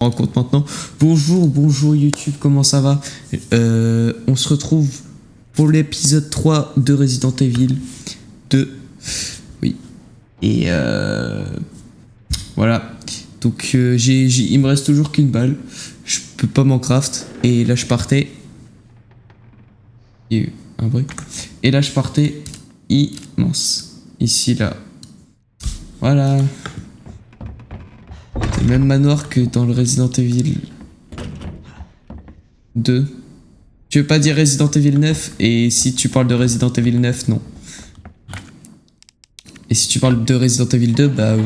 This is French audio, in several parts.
rends compte maintenant. Bonjour YouTube, comment ça va? On se retrouve pour l'épisode 3 de Resident Evil 2. Oui. Et voilà. Donc il me reste toujours qu'une balle. Je peux pas m'en craft. Et là je partais. Il y a eu un bruit. Et là je partais immense. Ici, là. Voilà. C'est le même manoir que dans le Resident Evil 2. Tu veux pas dire Resident Evil 9? Et si tu parles de Resident Evil 9, non. Et si tu parles de Resident Evil 2, bah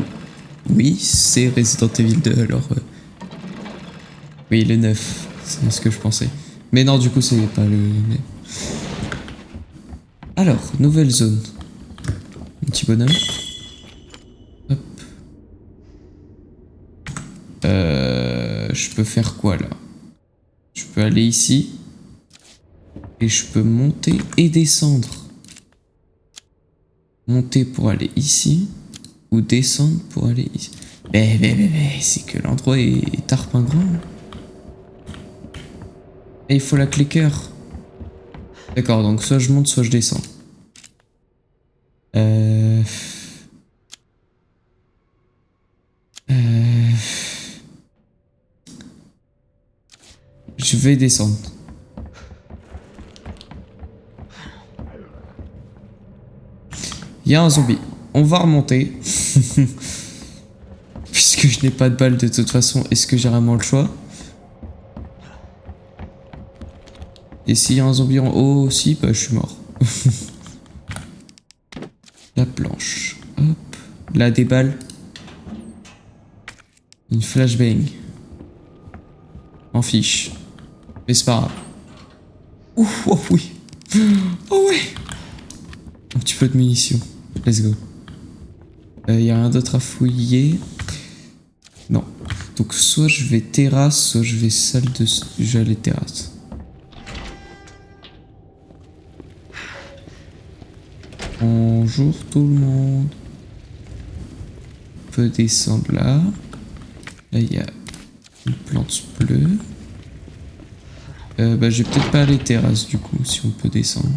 oui, c'est Resident Evil 2, alors... Oui, le 9, c'est ce que je pensais. Mais non, du coup, c'est pas le... Alors, nouvelle zone. Un petit bonhomme. Hop. Je peux faire quoi, là? Je peux aller ici. Et je peux monter et descendre. Monter pour aller ici. Ou descendre pour aller ici. Mais c'est que l'endroit est tarpin grand. Et il faut la clicker. D'accord, donc soit je monte, soit je descends. Je vais descendre. Il y a un zombie. On va remonter. Puisque je n'ai pas de balle de toute façon, est-ce que j'ai vraiment le choix? Et s'il y a un zombie en haut aussi, bah je suis mort. La planche. Hop. Là, des balles. Une flashbang. En fiche. Mais c'est pas grave. Ouf, oh oui. Oh ouais. Un petit peu de munitions. Let's go. Y a rien d'autre à fouiller. Non. Donc soit je vais terrasse, soit je vais salle de... J'allais terrasse. Bonjour tout le monde. On peut descendre là. Là il y a une plante bleue. Bah je vais peut-être pas aller terrasse du coup si on peut descendre.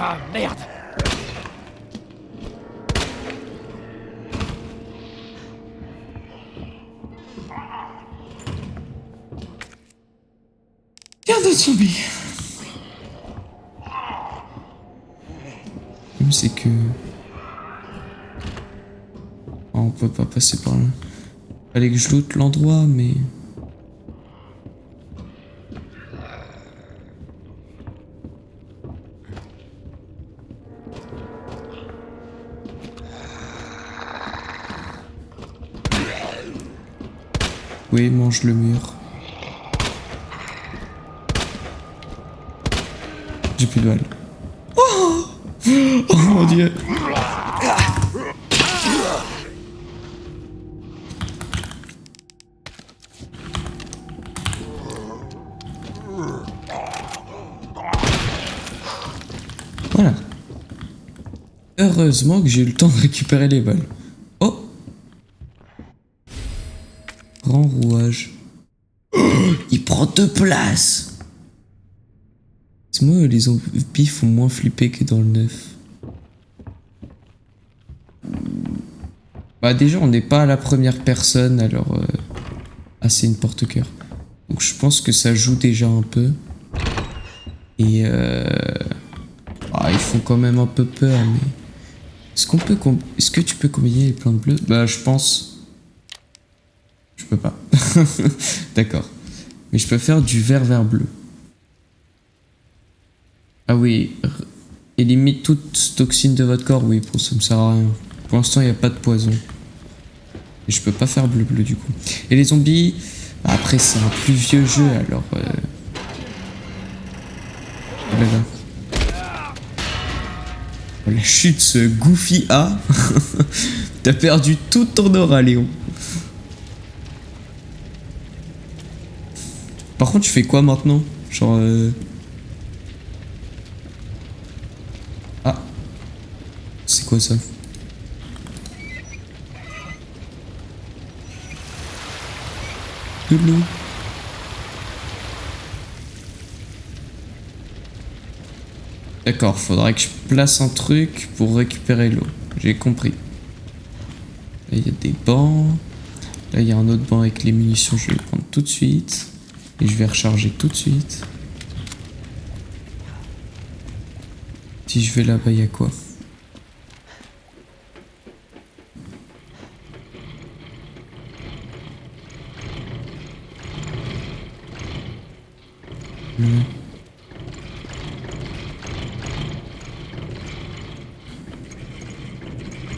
Ah merde! Il y a d'autres zombies. Même c'est que... Oh, on peut pas passer par là. Fallait que je loot l'endroit, mais... Oui, mange le mur. J'ai plus de balles. Oh, oh mon dieu. Voilà. Heureusement que j'ai eu le temps de récupérer les balles. Oh. Grand rouage. Oh, il prend 2 places. Moi, les zombies font moins flipper que dans le 9. Bah déjà, on n'est pas à la première personne, alors... Ah, c'est une porte-cœur. Donc je pense que ça joue déjà un peu. Et ah, ils font quand même un peu peur, mais... Est-ce que tu peux combiner les plantes bleues? Bah, je pense... Je peux pas. D'accord. Mais je peux faire du vert bleu. Ah oui, élimine toute toxine de votre corps, oui, pour ça me sert à rien. Pour l'instant, il n'y a pas de poison. Et je peux pas faire bleu du coup. Et les zombies, bah après c'est un plus vieux jeu, alors... Oh là là. Oh, la chute, ce Goofy A. T'as perdu tout ton aura, Léon. Par contre, tu fais quoi maintenant? Genre... C'est quoi ça? De l'eau. D'accord, faudra que je place un truc pour récupérer l'eau. J'ai compris. Là, il y a des bancs. Là, il y a un autre banc avec les munitions. Je vais le prendre tout de suite. Et je vais recharger tout de suite. Si je vais là-bas, il y a quoi?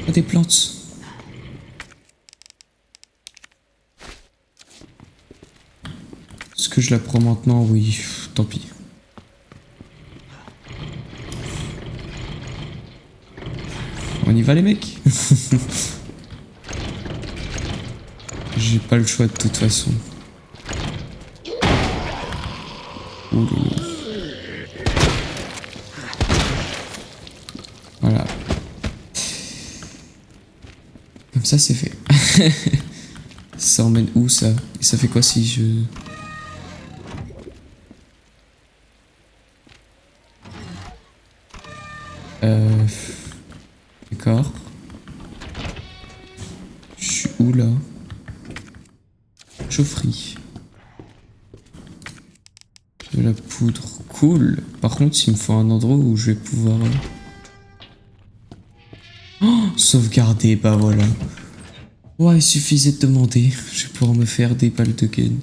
Ah, des plantes. Est-ce que je la prends maintenant? Oui, tant pis. On y va les mecs. J'ai pas le choix de toute façon. Ouh là là. Voilà. Comme ça c'est fait. Ça emmène où ça? Et ça fait quoi si je... D'accord. Je suis où là? Chaufferie. De la poudre. Cool. Par contre, il me faut un endroit où je vais pouvoir... Oh, sauvegarder, bah voilà. Ouais, il suffisait de demander. Je vais pouvoir me faire des balles de gun.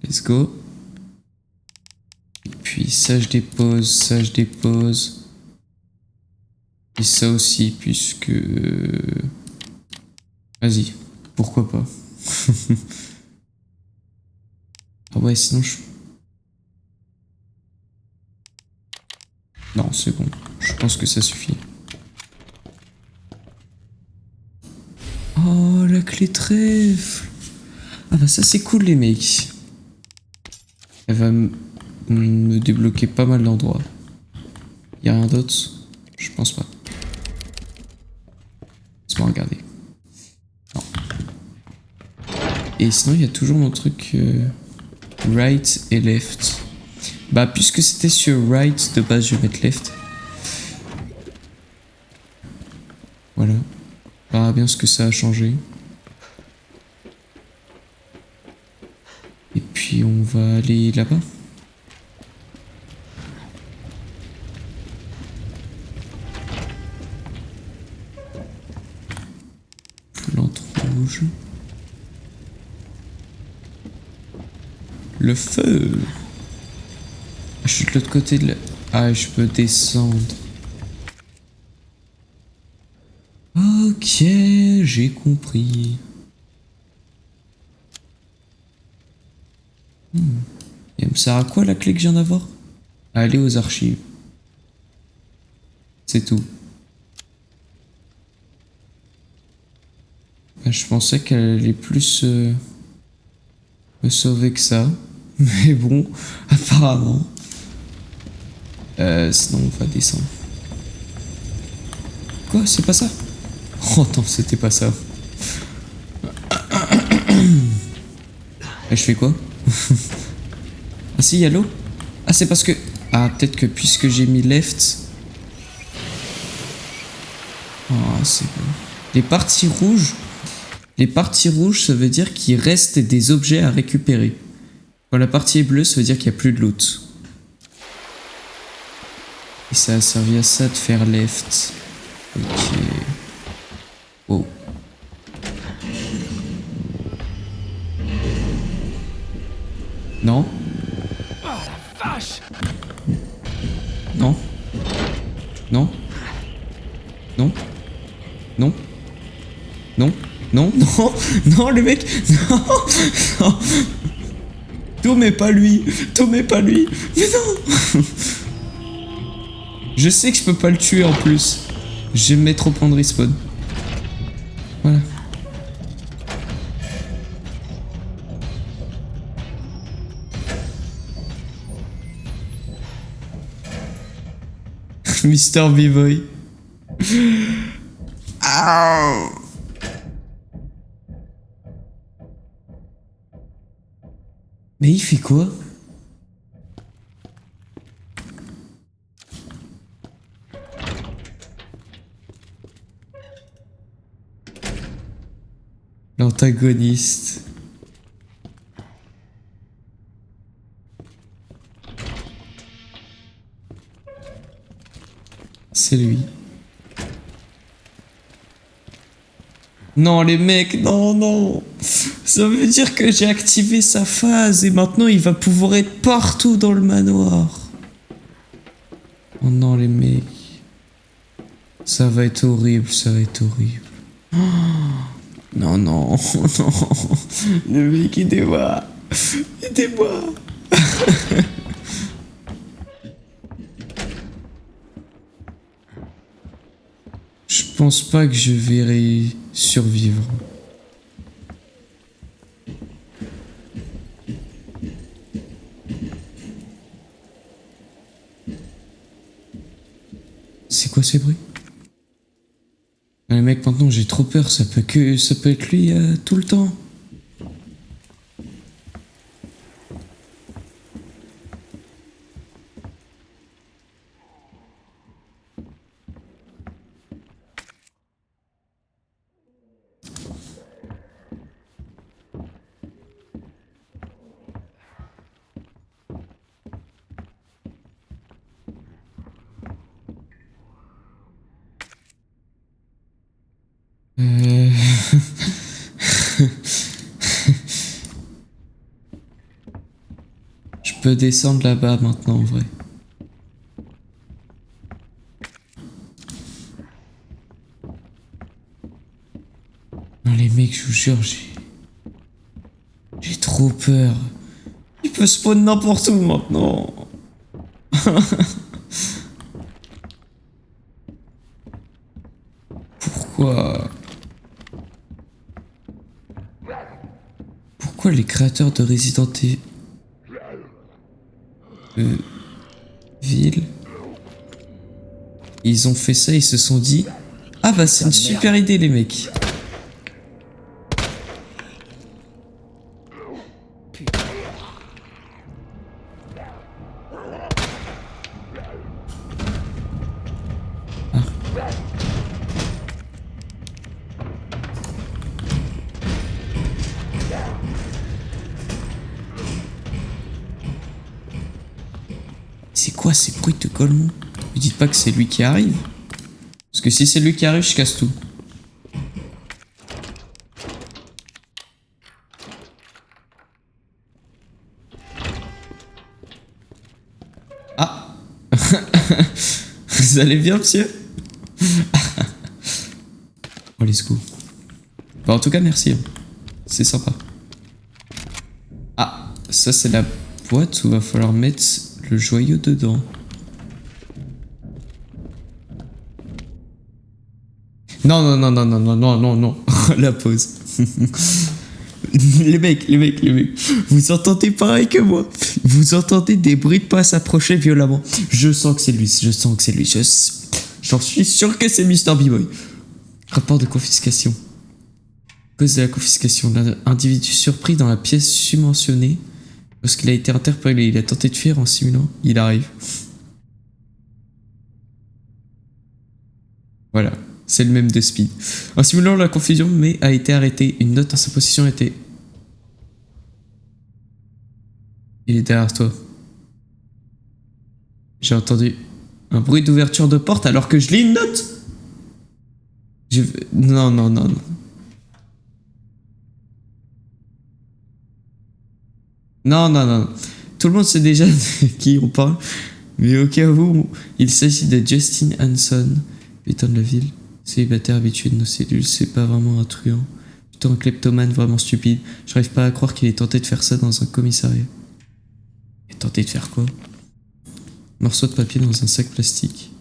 Let's go. Et puis ça je dépose, ça je dépose. Et ça aussi, puisque... Vas-y, pourquoi pas. Ah ouais, sinon je... Non, c'est bon. Je pense que ça suffit. Oh, la clé trèfle. Ah bah ça c'est cool les mecs. Elle va me débloquer pas mal d'endroits. Y'a rien d'autre? Je pense pas. Laisse-moi regarder. Non. Et sinon il y a toujours mon truc right et left. Bah puisque c'était sur right, de base je vais mettre left. Voilà. On verra bien ce que ça a changé. Et puis on va aller là-bas. Plante rouge. Le feu. Je suis de l'autre côté de la... Ah, je peux descendre. Ok, j'ai compris. Et elle me sert à quoi la clé que je viens d'avoir? À aller aux archives. C'est tout. Bah, je pensais qu'elle allait plus me sauver que ça. Mais bon, apparemment. Sinon on va descendre. Quoi? C'est pas ça? Oh non, c'était pas ça. Et je fais quoi? Ah si, il y a l'eau? Ah c'est parce que... Ah peut-être que puisque j'ai mis left... Ah c'est bon. Les parties rouges... Les parties rouges, ça veut dire qu'il reste des objets à récupérer. Quand la partie est bleue, ça veut dire qu'il n'y a plus de loot. Et ça a servi à ça de faire left. Ok. Oh. Non. Oh la vache! Non. Non. Non. Non. Non. Non. Non. Non, le mec. Non. Non. Tout mais pas lui. Tout mais pas lui. Mais non. Je sais que je peux pas le tuer en plus. Je vais me mettre au point de respawn. Voilà. Mister B-Boy. Ah. Mais il fait quoi? L'antagoniste. C'est lui. Non, les mecs, non, non. Ça veut dire que j'ai activé sa phase et maintenant il va pouvoir être partout dans le manoir. Oh non, les mecs. Ça va être horrible, ça va être horrible. Oh, non, non, non. Le mec, aidez-moi. Aidez-moi. Je pense pas que je vais survivre. C'est quoi ces bruits? Les mecs, maintenant j'ai trop peur, ça peut être lui tout le temps. Je peux descendre là-bas maintenant en vrai. Non les mecs, je vous jure, j'ai trop peur. Il peut spawn n'importe où maintenant. Pourquoi? Pourquoi les créateurs de Resident Evil, ils ont fait ça, ils se sont dit ah bah c'est une super idée les mecs. Ah. C'est quoi ces bruits de Golemon? Ne dites pas que c'est lui qui arrive. Parce que si c'est lui qui arrive, je casse tout. Ah. Vous allez bien, monsieur? Oh, let's go. Bah, en tout cas, merci. C'est sympa. Ah, ça c'est la boîte où il va falloir mettre le joyau dedans. Non, non, non, non, non, non, non, non, non. La pause. Les mecs, vous entendez pareil que moi. Vous entendez des bruits de pas s'approcher violemment. Je sens que c'est lui, j'en suis sûr que c'est Mr. B-Boy. Rapport de confiscation. Cause de la confiscation. L'individu surpris dans la pièce subventionnée. Lorsqu'il a été interpellé, il a tenté de fuir en simulant. Il arrive. Voilà. C'est le même de Speed. En simulant la confusion, mais a été arrêté. Une note dans sa position était... Il est derrière toi. J'ai entendu un bruit d'ouverture de porte alors que je lis une note. Non, non, non, non. Non, non, non. Tout le monde sait déjà de qui on parle. Mais au cas où, il s'agit de Justin Hanson, habitant de la ville. Célibataire habitué de nos cellules, c'est pas vraiment un truand. Plutôt un kleptomane vraiment stupide. J'arrive pas à croire qu'il ait tenté de faire ça dans un commissariat. Il a tenté de faire quoi? Morceau de papier dans un sac plastique.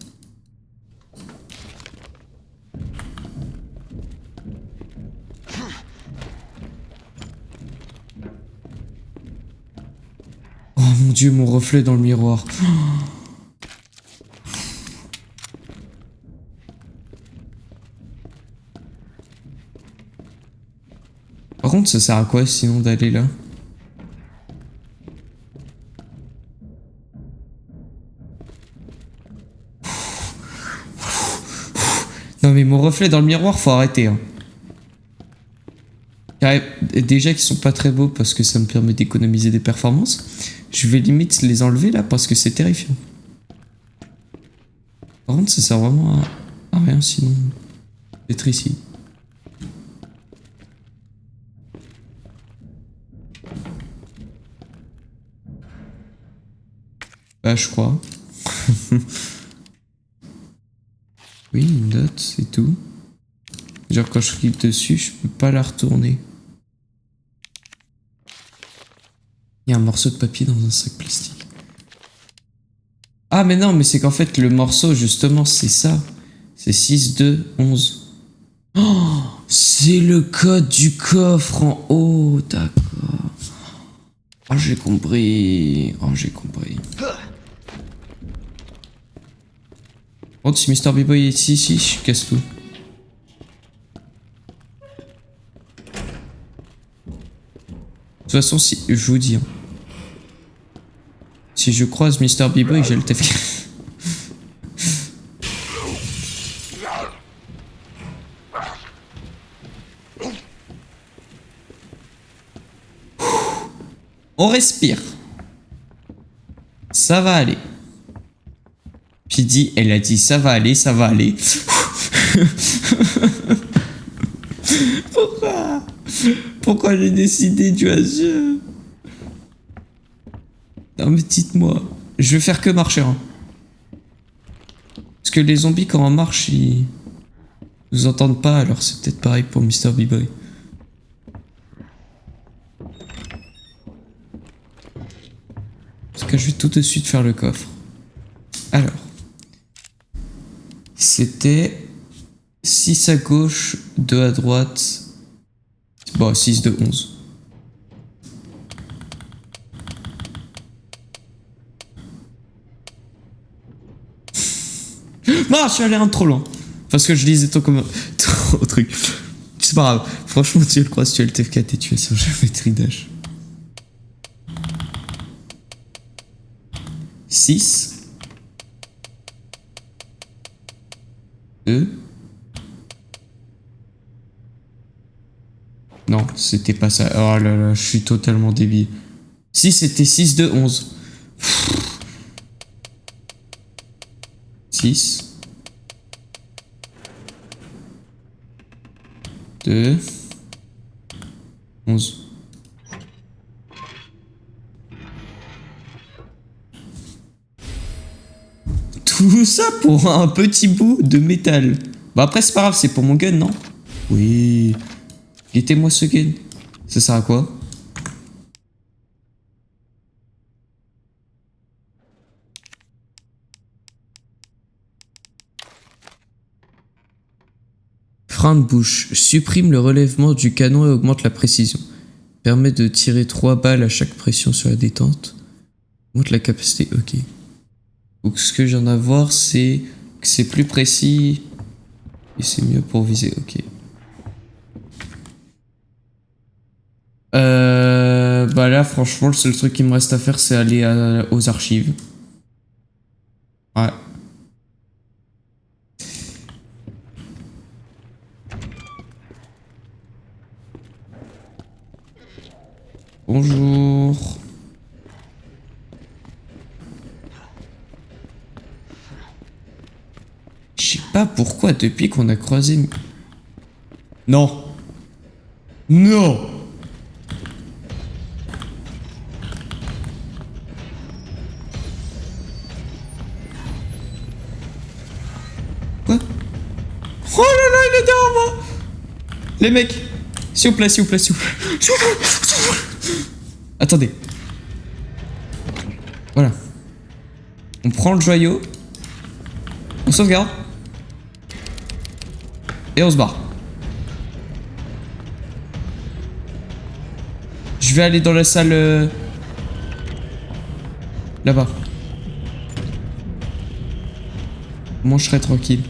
Oh mon dieu, mon reflet dans le miroir. Par contre, ça sert à quoi sinon d'aller là? Non mais mon reflet dans le miroir, faut arrêter. Hein. Déjà qu'ils sont pas très beaux parce que ça me permet d'économiser des performances. Je vais limite les enlever là parce que c'est terrifiant. Par contre, ça sert vraiment à rien sinon d'être ici. Bah, je crois. Oui, une note, c'est tout. Genre, quand je clique dessus, je peux pas la retourner. Il y a un morceau de papier dans un sac plastique. Ah, mais non, mais c'est qu'en fait, le morceau, justement, c'est ça. C'est 6, 2, 11. Oh, c'est le code du coffre en haut, d'accord. Oh, j'ai compris. Oh, j'ai compris. Bon, si Mr. B-Boy est ici, je casse tout. De toute façon, si je vous dis, hein, si je croise Mr. B-Boy, j'ai le TFK. On respire. Ça va aller. Puis dit, elle a dit ça va aller, ça va aller. Pourquoi j'ai décidé du hasard? Non mais dites-moi, je vais faire que marcher. Hein. Parce que les zombies quand on marche, ils nous entendent pas, alors c'est peut-être pareil pour Mr. B-Boy. Parce que je vais tout de suite faire le coffre. Alors. C'était 6 à gauche, 2 à droite. Bon, 6 de 11. Non, je suis allé un trop loin. Parce que je lisais trop truc. C'est pas grave. Franchement, tu le crois, si tu as le TF4 et tu es sur géométrie dash. 6. 2. Non, c'était pas ça. Oh là là, je suis totalement débile. Si, c'était 6, 2, 11. 6. 2. 11. Tout ça pour un petit bout de métal. Bah après c'est pas grave, c'est pour mon gun, non? Oui. Guettez-moi ce gun. Ça sert à quoi? Frein de bouche. Supprime le relèvement du canon et augmente la précision. Permet de tirer 3 balles à chaque pression sur la détente. Augmente la capacité, ok. Donc ce que je viens d'avoir, c'est que c'est plus précis et c'est mieux pour viser, ok. Bah là, franchement, le seul truc qui me reste à faire, c'est aller aux archives. Ouais. Bonjour. Je sais pas pourquoi, depuis qu'on a croisé... Non. Non. Quoi? Oh là là, il est derrière moi. Les mecs, s'il vous plaît, s'il vous plaît, s'il vous plaît. S'il vous plaît, s'il vous plaît. Attendez. Voilà. On prend le joyau. On sauvegarde. Et on se barre. Je vais aller dans la salle... là-bas. Moi je serai tranquille.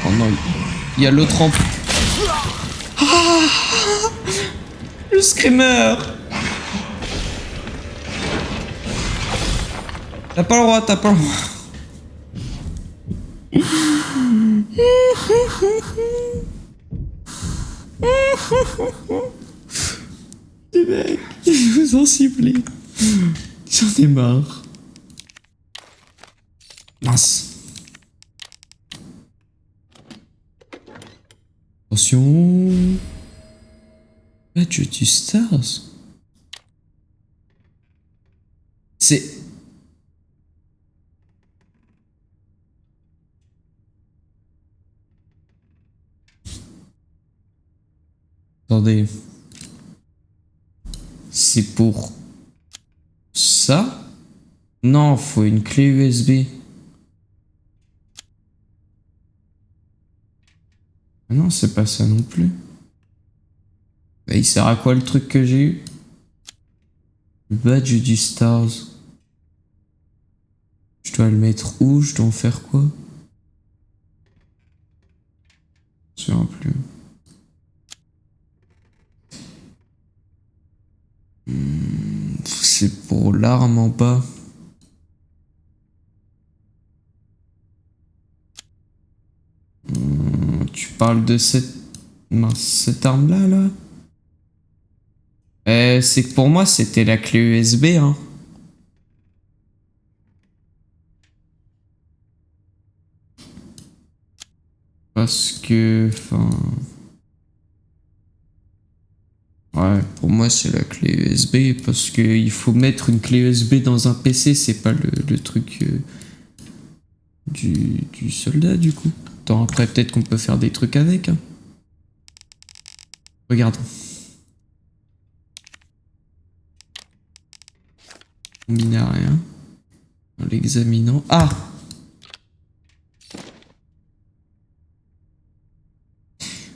Oh non, il y a l'autre rampe. Le screamer. T'as pas le droit, t'as pas le droit. Les mecs, je vous en supplie. J'en ai marre. Mince. Attention. Badge du Stars. C'est... Attendez. C'est pour... ça? Non, faut une clé USB. Ah non, c'est pas ça non plus. Bah, il sert à quoi le truc que j'ai eu? Le badge du Stars. Je dois le mettre où? Je dois en faire quoi? Je ne sais plus. C'est pour l'arme en bas. Tu parles de cette... mince, cette arme-là, là? C'est que pour moi, c'était la clé USB, hein. Parce que... enfin... ouais, pour moi, c'est la clé USB, parce que il faut mettre une clé USB dans un PC, c'est pas le truc du soldat, du coup. Attends, après, peut-être qu'on peut faire des trucs avec, hein. Regarde. On mine à rien. En l'examinant. Ah!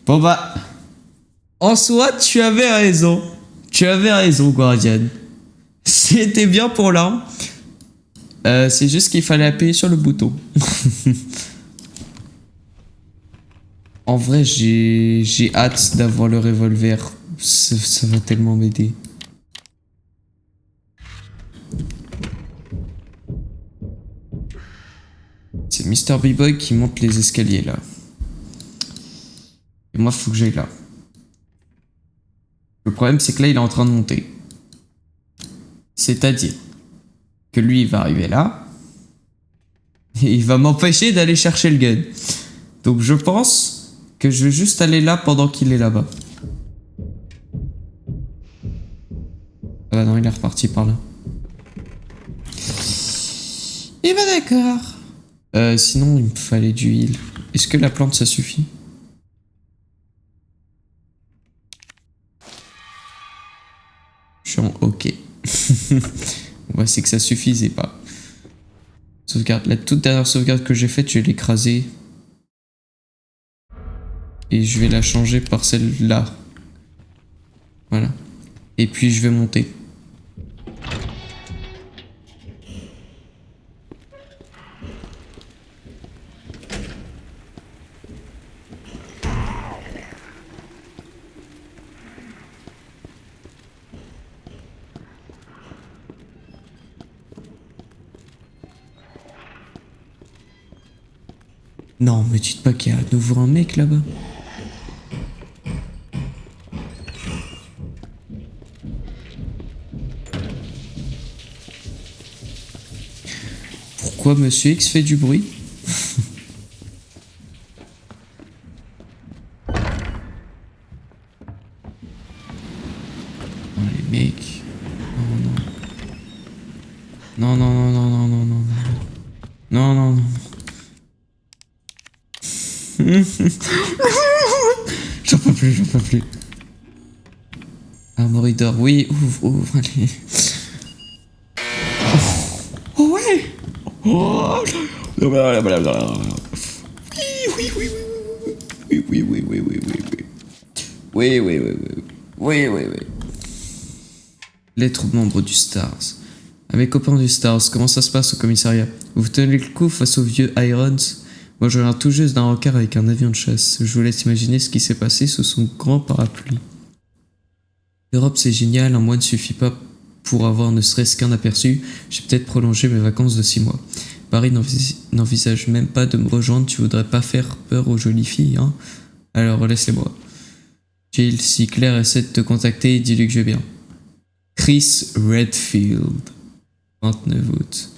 Bon bah... en soi, tu avais raison. Tu avais raison, Guardian. C'était bien pour l'arme. C'est juste qu'il fallait appuyer sur le bouton. En vrai, j'ai hâte d'avoir le revolver. Ça va tellement m'aider. C'est Mr. B-Boy qui monte les escaliers là. Et moi, faut que j'aille là. Le problème, c'est que là, il est en train de monter. C'est-à-dire que lui, il va arriver là. Et il va m'empêcher d'aller chercher le gun. Donc, je pense que je vais juste aller là pendant qu'il est là-bas. Ah bah non, il est reparti par là. Et bah d'accord. Sinon, il me fallait du heal. Est-ce que la plante, ça suffit? Je suis en OK. Ouais, c'est que ça suffisait pas. Sauvegarde. La toute dernière sauvegarde que j'ai faite, je vais l'écraser. Et je vais la changer par celle-là. Voilà. Et puis je vais monter. Non, me dites pas qu'il y a à nouveau un mec là-bas. Pourquoi Monsieur X fait du bruit? Oh les mecs. Non, non. Non, non, non, non, non, non, non. Non, non, non. J'en peux plus, j'en peux plus. Armoridor, oui, ouvre, allez. Oh ouais. Oh. Oui, oui, oui, oui, oui, oui, oui, oui, oui, oui, oui. Oui, oui, oui, oui, oui, oui, oui. Lettre aux membres du Stars. À mes copains du Stars, comment ça se passe au commissariat? Vous tenez le coup face au vieux Irons? Moi, je regarde tout juste d'un rencard avec un avion de chasse. Je vous laisse imaginer ce qui s'est passé sous son grand parapluie. L'Europe, c'est génial, un mois ne suffit pas pour avoir ne serait-ce qu'un aperçu. J'ai peut-être prolongé mes vacances de 6 mois. Paris n'envisage même pas de me rejoindre. Tu voudrais pas faire peur aux jolies filles, hein? Alors, laissez-moi. Jill, si Claire essaie de te contacter, dis-lui que je vais bien. Chris Redfield. 29 août.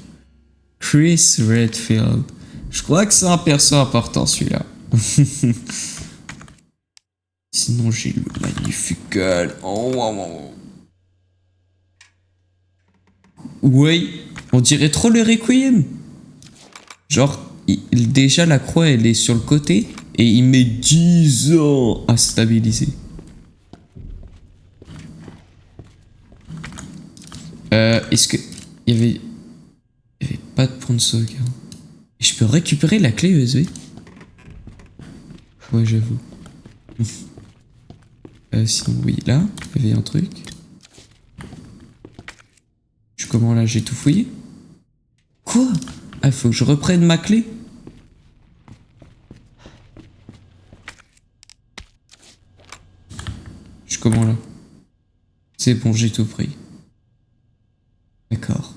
Chris Redfield. Je crois que c'est un perso important celui-là. Sinon j'ai le magnifique gueule. Oh, oh, oh. Oui, on dirait trop le Requiem. Genre, déjà la croix elle est sur le côté et il met 10 ans à stabiliser. Est-ce que il y avait pas de point de sauvegarde? Je peux récupérer la clé USB? Ouais, j'avoue. Sinon, oui, là, il y avait un truc. Comment là, j'ai tout fouillé? Quoi? Ah, faut que je reprenne ma clé? Comment là? C'est bon, j'ai tout pris. D'accord.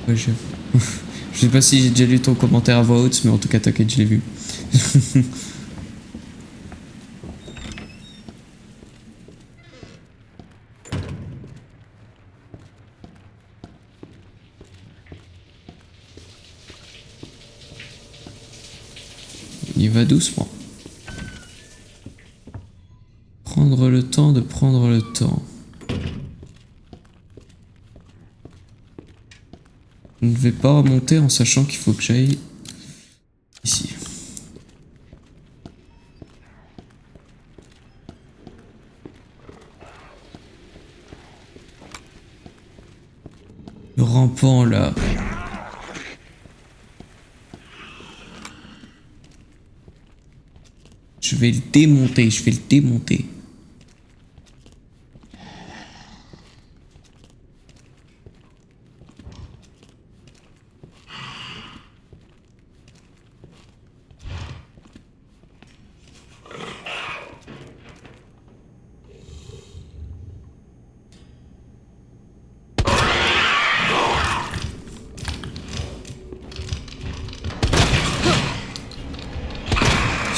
Ouais, je sais pas si j'ai déjà lu ton commentaire à voix haute, mais en tout cas, t'inquiète, je l'ai vu. Il va doucement. Prendre le temps de prendre le temps. Je ne vais pas remonter en sachant qu'il faut que j'aille ici. Le rampant là. Je vais le démonter, je vais le démonter.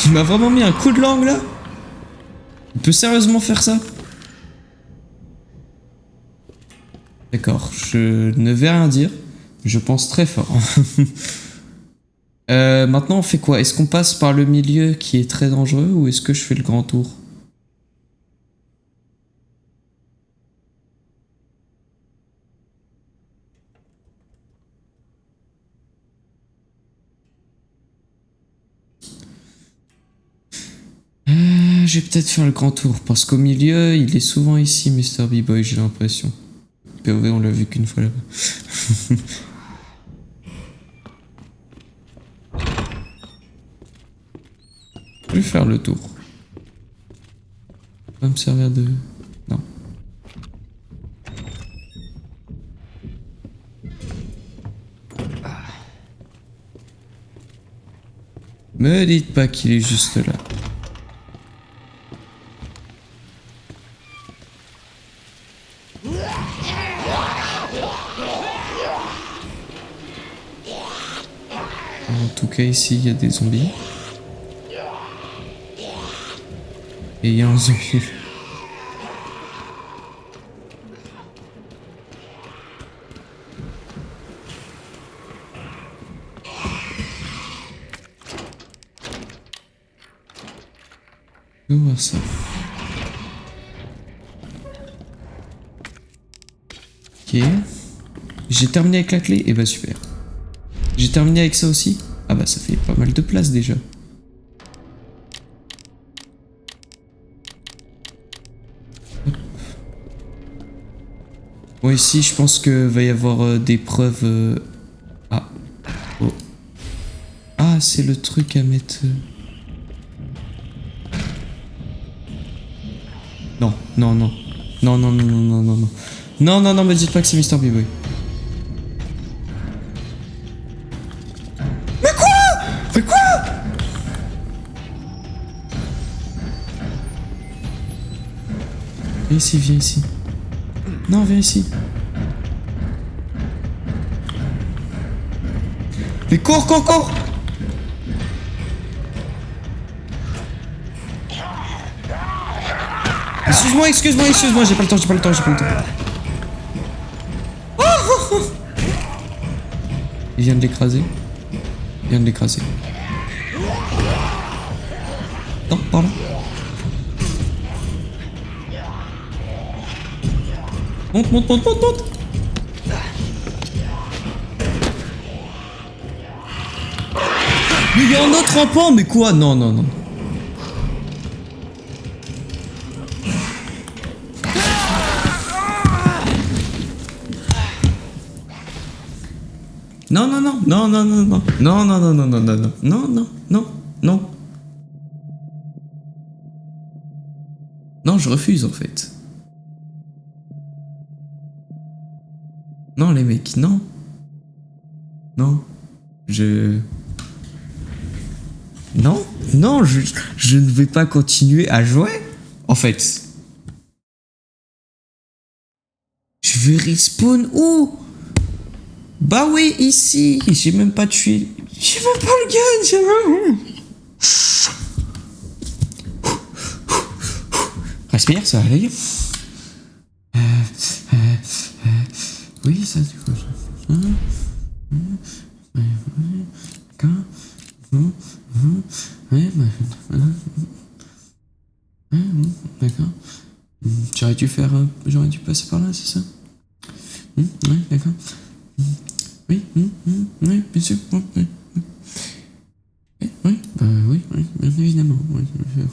Il m'a vraiment mis un coup de langue là? Il peut sérieusement faire ça? D'accord, je ne vais rien dire. Je pense très fort. Maintenant on fait quoi? Est-ce qu'on passe par le milieu qui est très dangereux ou est-ce que je fais le grand tour? Je vais peut-être faire le grand tour parce qu'au milieu il est souvent ici Mr. B-Boy, j'ai l'impression. POV on l'a vu qu'une fois là-bas. Je vais faire le tour. Va me servir de... Non. Me dites pas qu'il est juste là. En tout cas ici il y a des zombies. Et il y a un zombie. Je vais voir ça. Ok. J'ai terminé avec la clé? Et bah super. J'ai terminé avec ça aussi? Ah bah ça fait pas mal de place déjà. Bon ici je pense que va y avoir des preuves... Ah. Oh. Ah Ah, c'est le truc à mettre... Non, non, non. Non, non, non, non, non, non, non. Non, non, non, me dites pas que c'est Mr. B-Boy. Mais quoi? Mais quoi? Viens ici, viens ici. Non, viens ici. Mais cours, cours, cours! Excuse-moi, excuse-moi, excuse-moi, j'ai pas le temps, j'ai pas le temps, j'ai pas le temps. Il vient de l'écraser. Il vient de l'écraser. Non, par là. Monte, monte, monte, monte, monte. Mais il y a un autre rampant, mais quoi? Non, non, non. Non, non, non, non, non, non, non, non, non, non, non, non, non, non, non, non, non, non. Non, je refuse en fait. Non, les mecs, non. Non. Non, non, je ne vais pas continuer à jouer. En fait. Je vais respawn où? Bah oui, ici. J'ai même pas tué. J'ai même pas le gun. J'ai même... Respire, ça va aller. Oui, ça du coup. D'accord. J'aurais dû passer par là, c'est ça? Oui, d'accord. Oui, oui, bien sûr. Oui, oui, bah oui, oui, bien évidemment. Oui, bien sûr.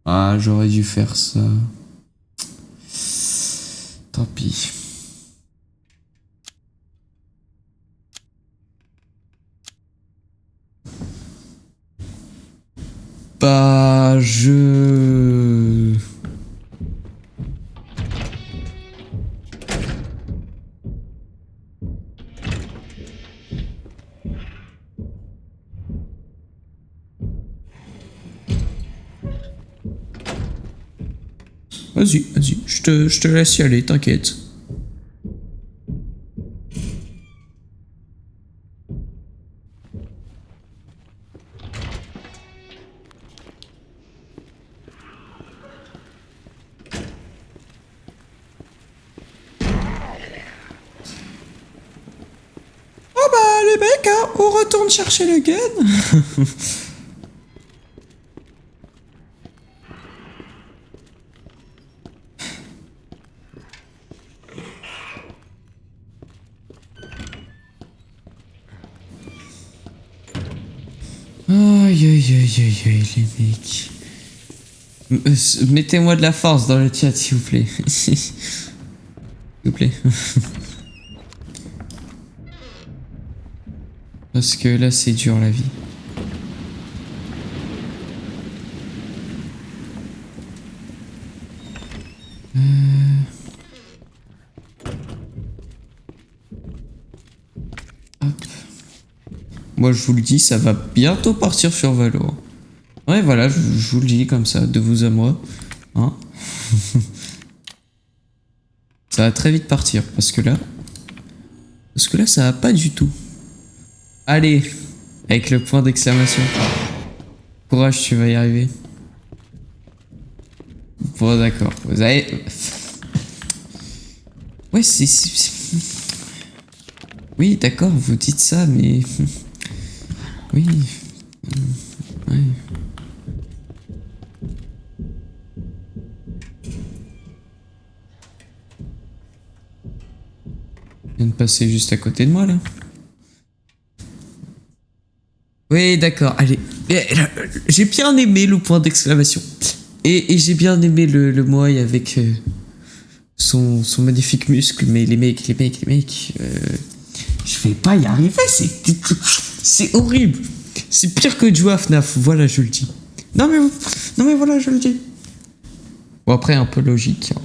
Ah, j'aurais dû faire ça. Tant pis. Bah, Vas-y, vas-y, je te laisse y aller, t'inquiète. Oh bah les mecs, hein, on retourne chercher le gun. Aïe aïe aïe aïe aïe les mecs. Mettez-moi de la force dans le chat s'il vous plaît. S'il vous plaît. Parce que là c'est dur la vie. Hop. Moi je vous le dis, ça va bientôt partir sur Valo. Ouais voilà, je vous le dis comme ça, de vous à moi. Hein. Ça va très vite partir, parce que là ça va pas du tout. Allez, avec le point d'exclamation. Courage, tu vas y arriver. Bon d'accord, vous avez... Ouais, oui, d'accord, vous dites ça, mais... Oui... Ouais... Il vient de passer juste à côté de moi, là. Oui, d'accord, allez. J'ai bien aimé le point d'exclamation. Et j'ai bien aimé le Moai avec son magnifique muscle, mais les mecs, je vais pas y arriver, c'est horrible. C'est pire que jouer à FNAF, voilà, je le dis. Non mais voilà, je le dis. Bon, après, un peu logique. Hein.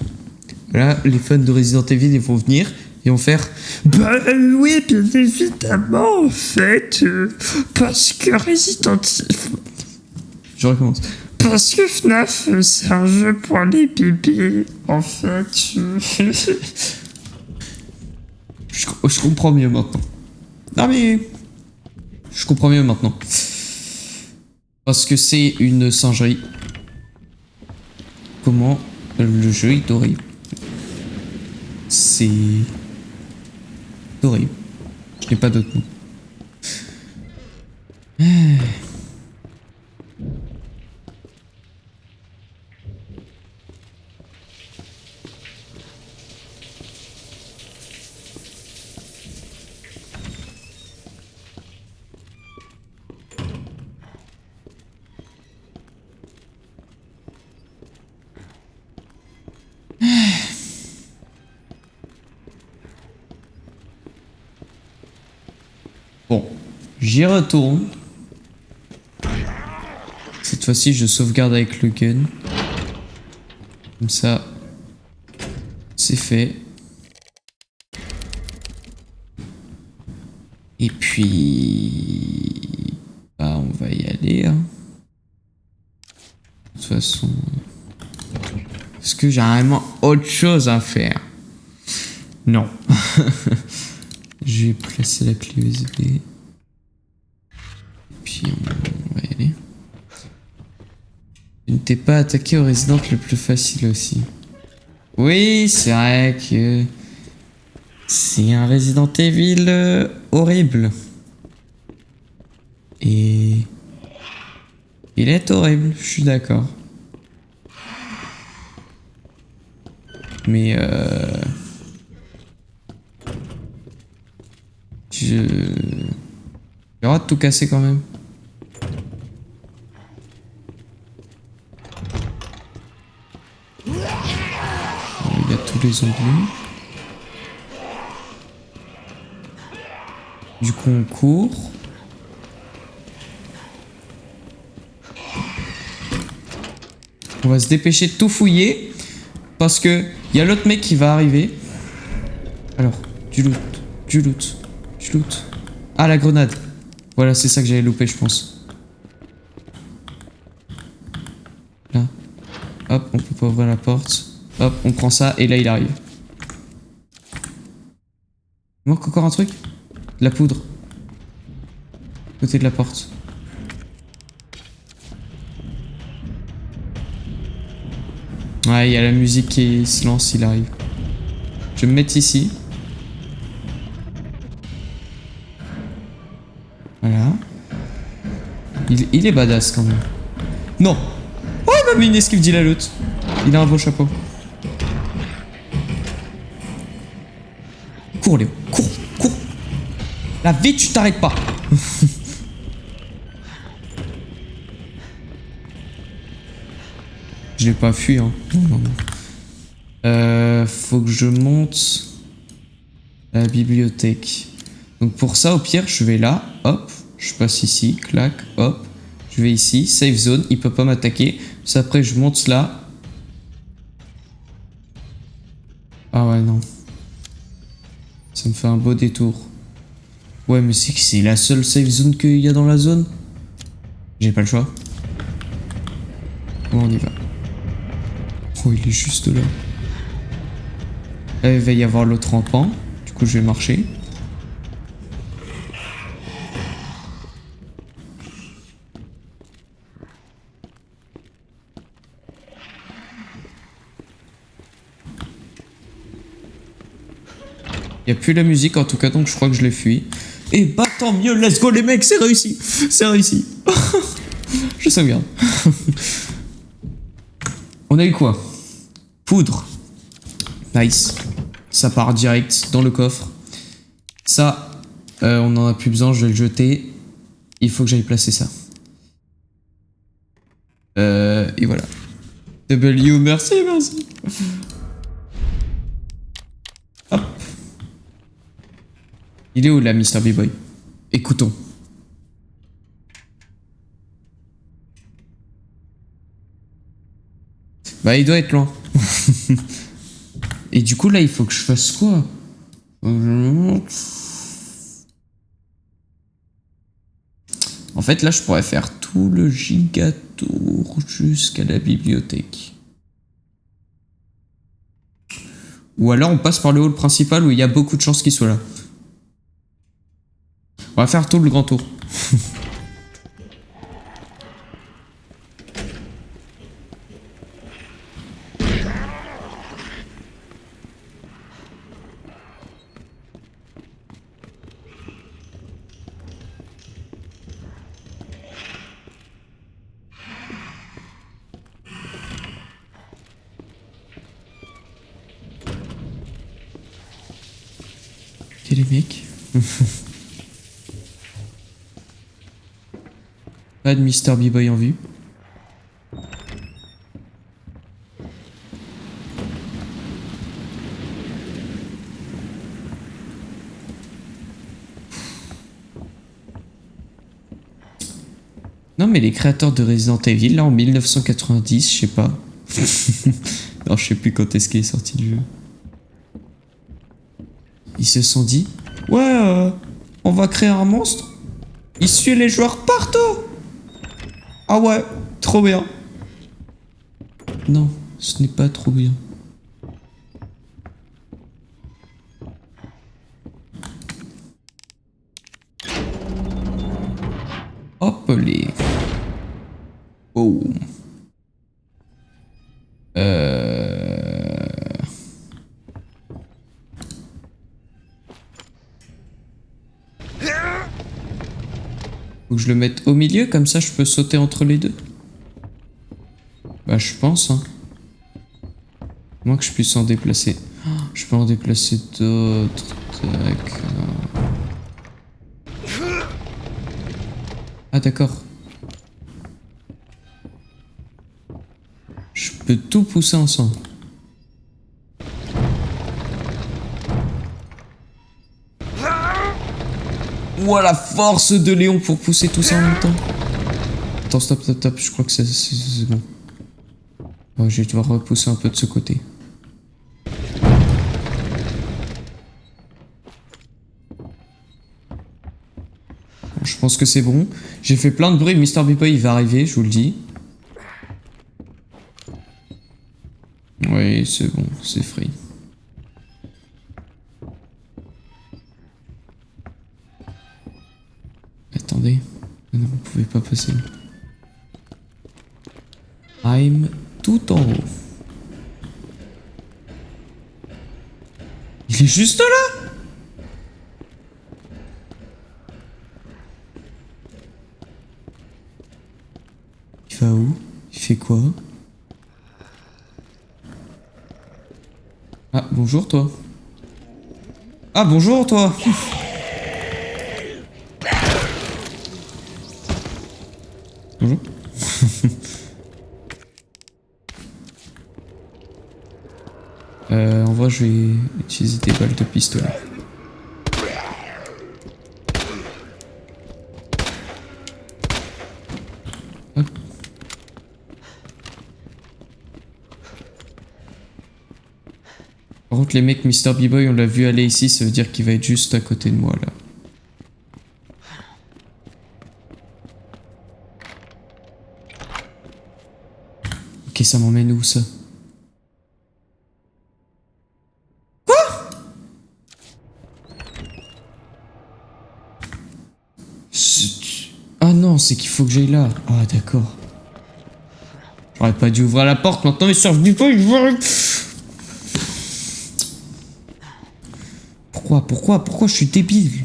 Là, les fans de Resident Evil, ils vont venir et vont faire bah oui, bien évidemment, en fait, parce que Resident Evil... Je recommence. Parce que FNAF, c'est un jeu pour les bébés, en fait. Je comprends mieux maintenant. Non mais... Je comprends mieux maintenant. Parce que c'est une singerie. Comment le jeu est horrible. C'est... horrible. Je n'ai pas d'autre mot. Bon, j'y retourne. Cette fois-ci, je sauvegarde avec le gun. Comme ça, c'est fait. Et puis... bah, on va y aller. Hein. De toute façon... Est-ce que j'ai vraiment autre chose à faire? Non. Je vais placer la clé USB. Et puis on va y aller. Tu ne t'es pas attaqué au Resident le plus facile aussi. Oui, c'est vrai que... c'est un Resident Evil horrible. Et... il est horrible, je suis d'accord. Mais j'ai le droit de tout casser quand même. Il y a tous les onglets. Du coup on court. On va se dépêcher de tout fouiller. Parce que il y a l'autre mec qui va arriver. Alors, du loot. Ah, la grenade. Voilà, c'est ça que j'avais loupé, je pense. Là. Hop, on peut pas ouvrir la porte. Hop, on prend ça et là il arrive. Il manque encore un truc. De la poudre. Côté de la porte. Ouais, il y a la musique qui se lance, il arrive. Je vais me mettre ici. Voilà. Il est badass quand même. Non! Oh, il m'a mis une esquive dit la loot. Il a un beau chapeau. Cours, Léo. Cours. Là, vite, tu t'arrêtes pas. Je l'ai pas fui, hein. Non. Faut que je monte à la bibliothèque. Donc pour ça, au pire, je vais là, hop, je passe ici, clac, hop, je vais ici, safe zone, il peut pas m'attaquer. Ça, après, je monte là. Ah ouais, non. Ça me fait un beau détour. Ouais, mais c'est la seule safe zone qu'il y a dans la zone. J'ai pas le choix. Bon, on y va. Oh, il est juste là. Là, il va y avoir l'autre rampant. Du coup, je vais marcher. Il n'y a plus la musique, en tout cas, donc je crois que je l'ai fui. Et bah tant mieux, let's go les mecs, c'est réussi. C'est réussi. Je sauvegarde. On a eu quoi? Poudre. Nice. Ça part direct dans le coffre. Ça, on n'en a plus besoin, je vais le jeter. Il faut que j'aille placer ça. Et voilà. W, merci, merci. Hop. Il est où là, Mr. B-Boy? Écoutons. Bah, il doit être loin. Et du coup, là, il faut que je fasse quoi? En fait, là, je pourrais faire tout le gigatour jusqu'à la bibliothèque. Ou alors, on passe par le hall principal où il y a beaucoup de chances qu'il soit là. On va faire tout le grand tour. Ok les mecs. Pas de Mr. B-Boy en vue. Non mais les créateurs de Resident Evil là en 1990, je sais pas. Non, je sais plus quand est-ce qu'il est sorti le jeu. Ils se sont dit, ouais, on va créer un monstre. Il suit les joueurs partout. Ah ouais, trop bien. Non, ce n'est pas trop bien. Hop les. Oh. Faut que je le mette au milieu, comme ça je peux sauter entre les deux. Bah je pense, hein. Moins que je puisse en déplacer. Oh, je peux en déplacer d'autres. Ah d'accord. Je peux tout pousser ensemble. Ouah, la force de Léon pour pousser tout ça en même temps. Attends, stop, stop, stop. Je crois que c'est bon. Ouais, je vais devoir repousser un peu de ce côté. Bon, je pense que c'est bon. J'ai fait plein de bruit. Mr. B-Boy, il va arriver, je vous le dis. Oui, c'est bon, c'est free. Attendez. Non, vous pouvez pas passer. I'm tout en haut. Il est juste là. Il va où? Il fait quoi? Ah, bonjour toi. Ah, bonjour toi. Bonjour. En vrai, je vais utiliser des balles de pistolet. Hop. Par contre, les mecs Mr. B-Boy, on l'a vu aller ici, ça veut dire qu'il va être juste à côté de moi là. Ok, ça m'emmène où ça? Quoi? Ah non, c'est qu'il faut que j'aille là. Ah d'accord. J'aurais pas dû ouvrir la porte maintenant, mais Mr. B-Boy, Pourquoi je suis débile?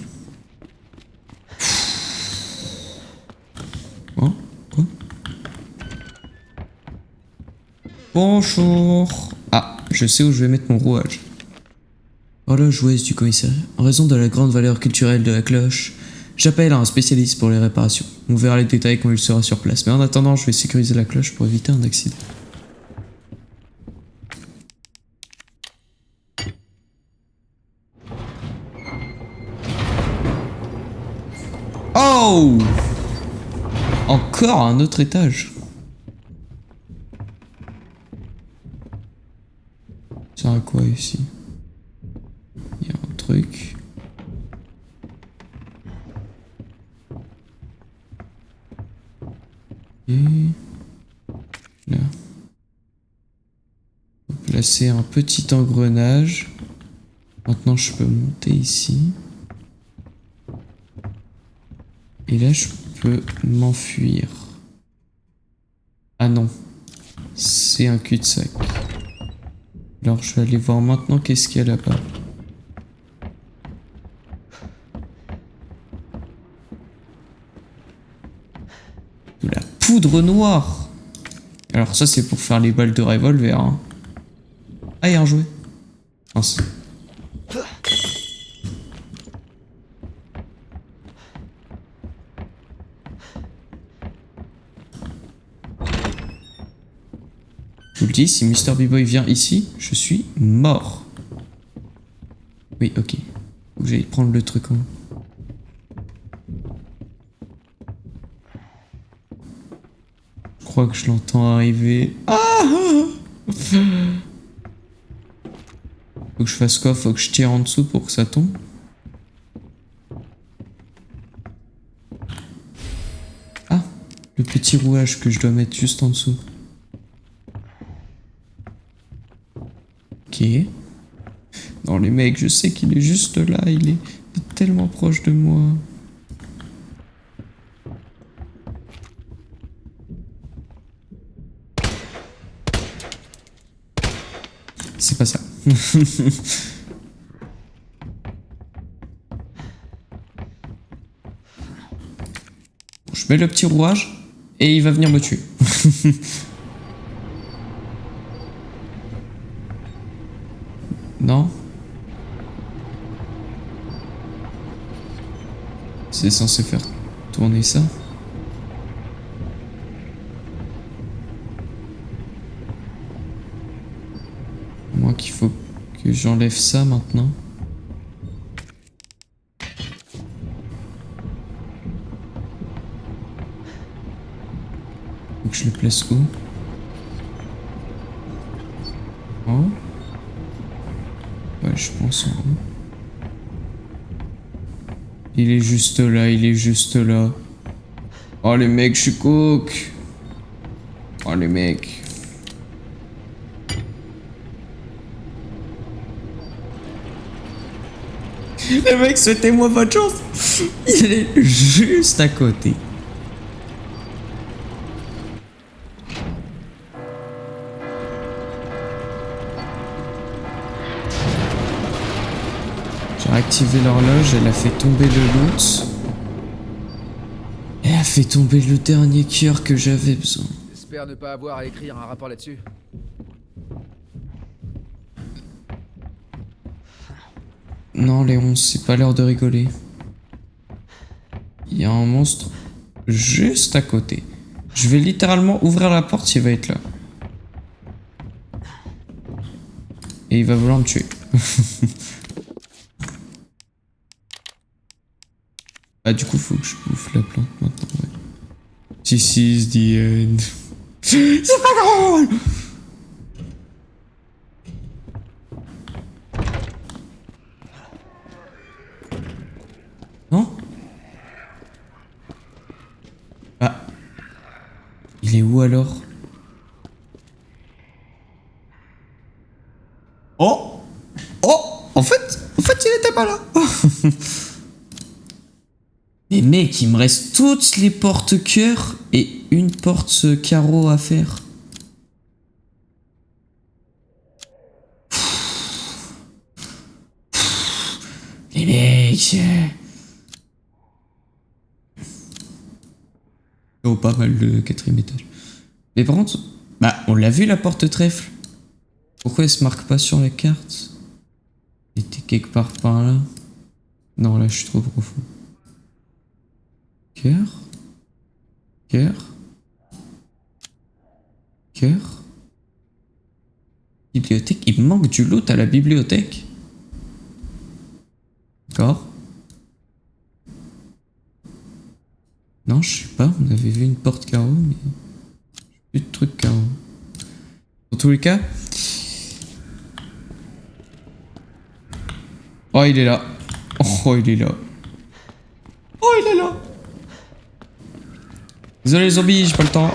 Hein? Quoi? Bonjour. Ah, je sais où je vais mettre mon rouage. Horloge du commissariat. En raison de la grande valeur culturelle de la cloche, j'appelle un spécialiste pour les réparations. On verra les détails quand il sera sur place. Mais en attendant, je vais sécuriser la cloche pour éviter un accident. Wow! Encore un autre étage. Ça a quoi ici? Il y a un truc. Et là. On va placer un petit engrenage. Maintenant je peux monter ici. Et là je peux m'enfuir. Ah non. C'est un cul-de-sac. Alors je vais aller voir maintenant qu'est-ce qu'il y a là-bas. De la poudre noire. Alors ça c'est pour faire les balles de revolver. Hein. Ah, il y a un jouet. Mince. Je vous le dis, si Mr. B-Boy vient ici, je suis mort. Oui, ok. Faut que j'aille prendre le truc en main. Je crois que je l'entends arriver. Ah! Faut que je fasse quoi? Faut que je tire en dessous pour que ça tombe? Ah! Le petit rouage que je dois mettre juste en dessous. Ok. Non, les mecs, je sais qu'il est juste là. Il est tellement proche de moi. C'est pas ça. Je mets le petit rouage et il va venir me tuer. Non. C'est censé faire tourner ça. Moi qu'il faut que j'enlève ça maintenant. Faut que je le place où? En haut? Ouais, je pense en haut. Il est juste là, il est juste là. Oh les mecs, je suis cook. Oh les mecs. Les mecs, souhaitez-moi bonne chance. Il est juste à côté. J'ai activé l'horloge, elle a fait tomber le loot. Elle a fait tomber le dernier cœur que j'avais besoin. J'espère ne pas avoir à écrire un rapport là-dessus. Non, Léon, c'est pas l'heure de rigoler. Il y a un monstre juste à côté. Je vais littéralement ouvrir la porte, il va être là. Et il va vouloir me tuer. Ah, du coup, faut que je bouffe la plante maintenant, ouais. This is the end. C'est pas drôle! Non? Ah. Il est où alors? Oh! Oh! En fait, il était pas là! Mais mec, il me reste toutes les porte-cœurs et une porte-carreau à faire. Les mecs. Oh, pas mal le quatrième étage. Mais par contre, bah, on l'a vu la porte-trèfle. Pourquoi elle se marque pas sur la carte? Elle était quelque part par là. Non, là, je suis trop profond. Cœur. Cœur. Cœur. Bibliothèque. Il me manque du loot à la bibliothèque. D'accord. Non, je sais pas, on avait vu une porte carreau, mais... plus de trucs carreau. Dans tous les cas... Oh, il est là. Oh, il est là. Oh, il est là. Désolé les zombies, j'ai pas le temps.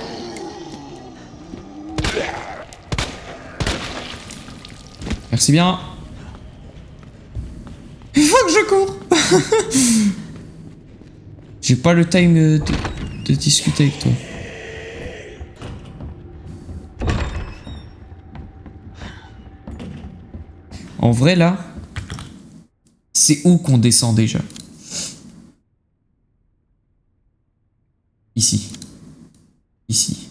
Merci bien. Il faut que je cours. J'ai pas le time de discuter avec toi. En vrai là, c'est où qu'on descend déjà? Ici. Ici.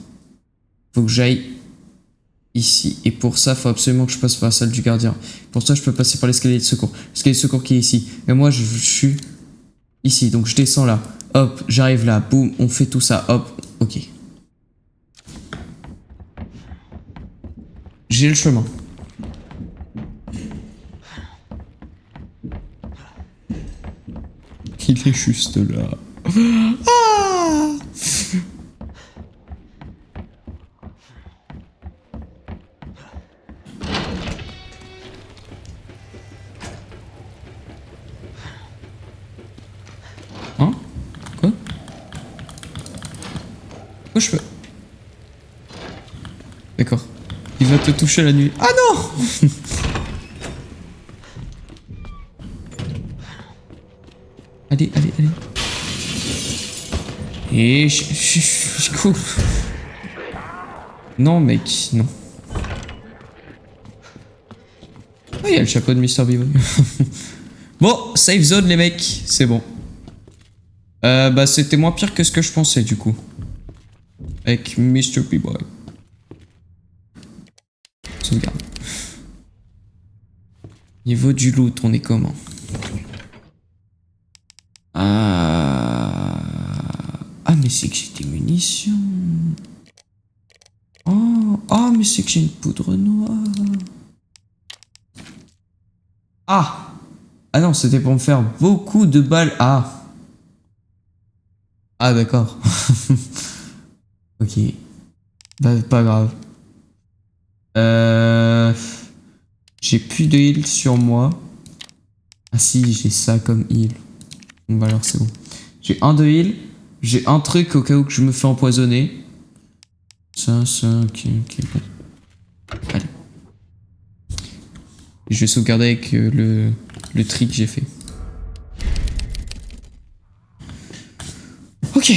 Faut que j'aille ici. Et pour ça, faut absolument que je passe par la salle du gardien. Pour ça, je peux passer par l'escalier de secours. L'escalier de secours qui est ici. Et moi, je suis ici. Donc, je descends là. Hop, j'arrive là. Boum, on fait tout ça. Hop, ok. J'ai le chemin. Il est juste là. Ah! Hein? Quoi? Quoi je peux? D'accord. Il va te toucher la nuit. Ah non! Allez, allez, allez. Et je cours. Non, mec, non. Ah, il y a le chapeau de Mr. B-Boy. Bon, safe zone, les mecs. C'est bon. Bah, c'était moins pire que ce que je pensais, du coup. Avec Mr. B-Boy. Sauvegarde. Niveau du loot, on est comment? Ah, mais c'est que j'ai des munitions. Oh, mais c'est que j'ai une poudre noire. Ah! Ah non, c'était pour me faire beaucoup de balles. Ah! Ah, d'accord. Ok. Bah, pas grave. J'ai plus de heal sur moi. Ah si, j'ai ça comme heal. Bon bah alors c'est bon. J'ai un de heal. J'ai un truc au cas où que je me fais empoisonner. Ça, ok, bon. Allez. Je vais sauvegarder avec le tri que j'ai fait. Ok.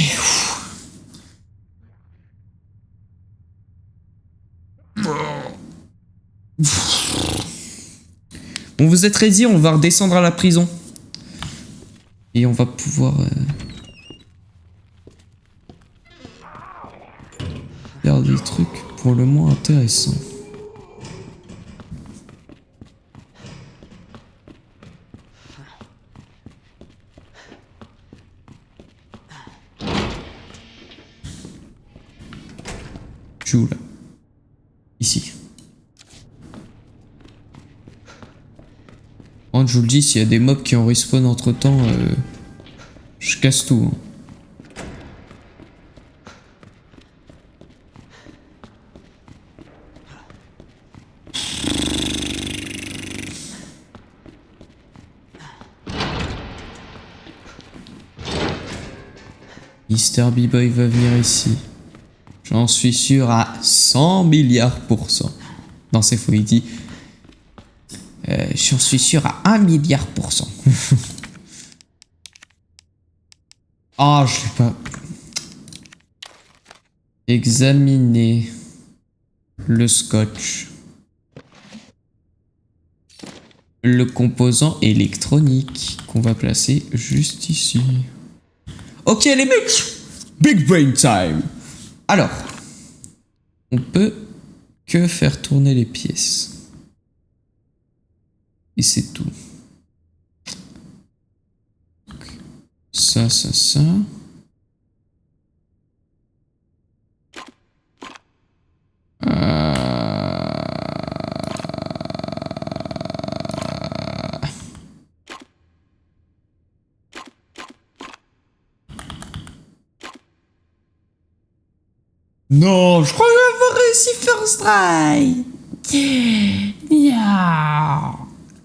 Bon, vous êtes ready, on va redescendre à la prison. Et on va pouvoir... faire des trucs pour le moins intéressants. Je suis où là? Ici. Je vous le dis, s'il y a des mobs qui ont respawn entre temps, je casse tout. Hein. Mr. B-Boy va venir ici. J'en suis sûr à 100 milliards %. Non, c'est faux, il dit. J'en suis sûr à 1 milliard %. Ah, je sais pas. Examiner le scotch. Le composant électronique qu'on va placer juste ici. Ok les mecs, big brain time. Alors, on peut que faire tourner les pièces. Et c'est tout. Ça, ça, ça. Non, je crois que je vais avoir réussi first try. Yeah.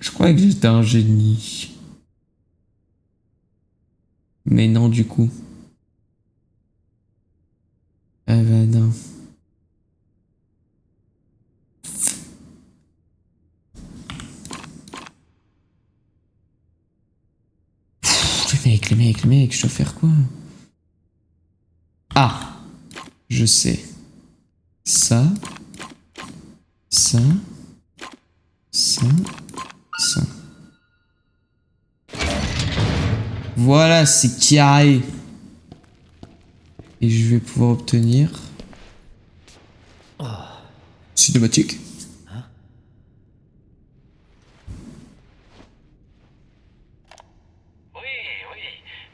Je croyais que j'étais un génie. Mais non, du coup. Ah bah non. Les mecs, je dois faire quoi? Ah, je sais. Ça. Voilà, c'est carré. Et je vais pouvoir obtenir... cinématique. Oui,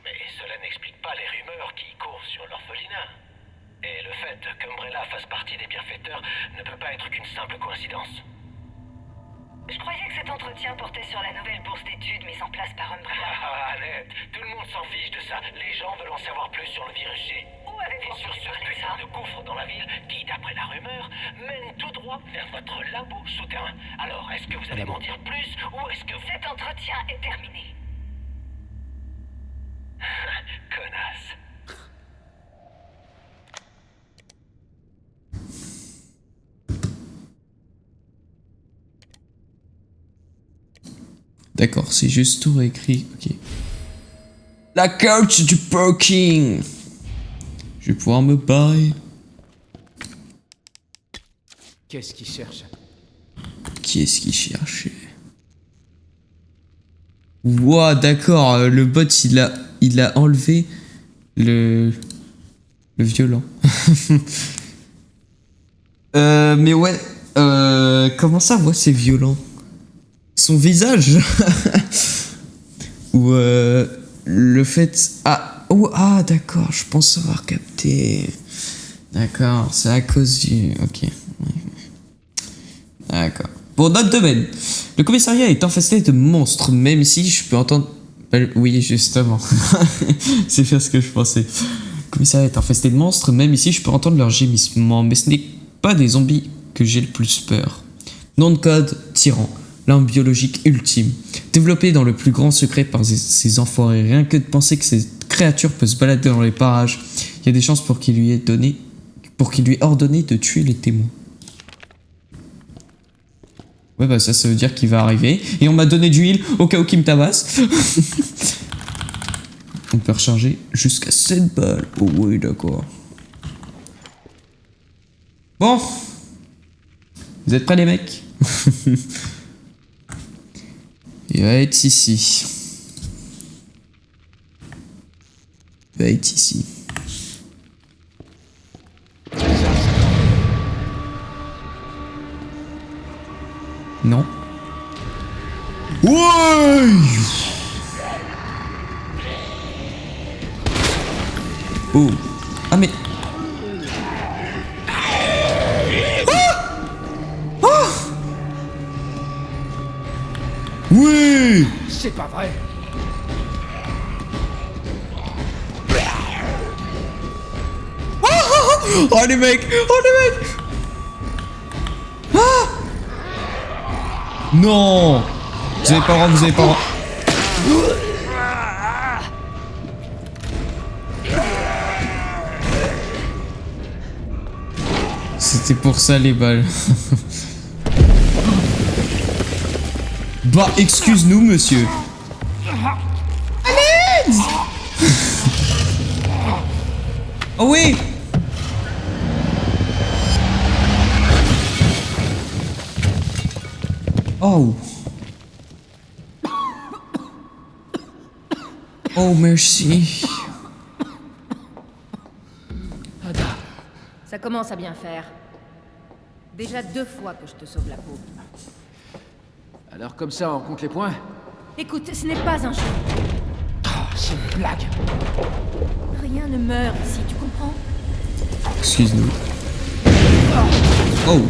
mais cela n'explique pas les rumeurs qui courent sur l'orphelinat. Et le fait qu'Umbrella fasse partie des bienfaiteurs ne peut pas être qu'une simple coïncidence. Je croyais que cet entretien portait sur la nouvelle bourse d'études mise en place par Umbrella. Ah, Annette, tout le monde s'en fiche de ça. Les gens veulent en savoir plus sur le virus G. Où avez-vous Et sur entendu ce parler de putain ça? de gouffre dans la ville qui, d'après la rumeur, mène tout droit vers votre labo souterrain. Alors, est-ce que vous allez m'en dire plus ou est-ce que vous... Cet entretien est terminé. Connasse. D'accord, c'est juste tout réécrit. Ok. La couch du parking. Je vais pouvoir me barrer. Qu'est-ce qu'il cherche? Qui est-ce qui cherchait? Ouah, d'accord. Le bot, il a enlevé le violent. Mais ouais. Comment ça, ouais, c'est violent? Son visage. Ou le fait... Ah, oh, ah d'accord, je pense avoir capté. D'accord, c'est à cause du... Ok. D'accord. Pour notre domaine, le commissariat est infesté de monstres, même si je peux entendre... Oui, justement. C'est bien ce que je pensais. Le commissariat est infesté de monstres, même ici je peux entendre leurs gémissements, mais ce n'est pas des zombies que j'ai le plus peur. Nom de code, tyran. L'arme biologique ultime. Développée dans le plus grand secret par ces enfoirés. Rien que de penser que cette créature peut se balader dans les parages, il y a des chances pour qu'il lui ait ordonné de tuer les témoins. Ouais bah ça veut dire qu'il va arriver. Et on m'a donné du heal au cas où qu'il me tabasse. On peut recharger jusqu'à 7 balles. Oh oui d'accord. Bon. Vous êtes prêts les mecs? Il va être ici. Il va être ici. Non. Ouais. Oh. Ah mais... Oui. C'est pas vrai. Oh les mecs. Ah. Non. Vous avez pas le droit, C'était pour ça les balles. Bah excuse-nous monsieur. Allez. Oh oui. Oh. Oh merci. Ça commence à bien faire. Déjà 2 fois que je te sauve la peau. Alors comme ça, on compte les points? Écoute, ce n'est pas un jeu. C'est une blague. Rien ne meurt ici, tu comprends? Excuse-nous. Oh.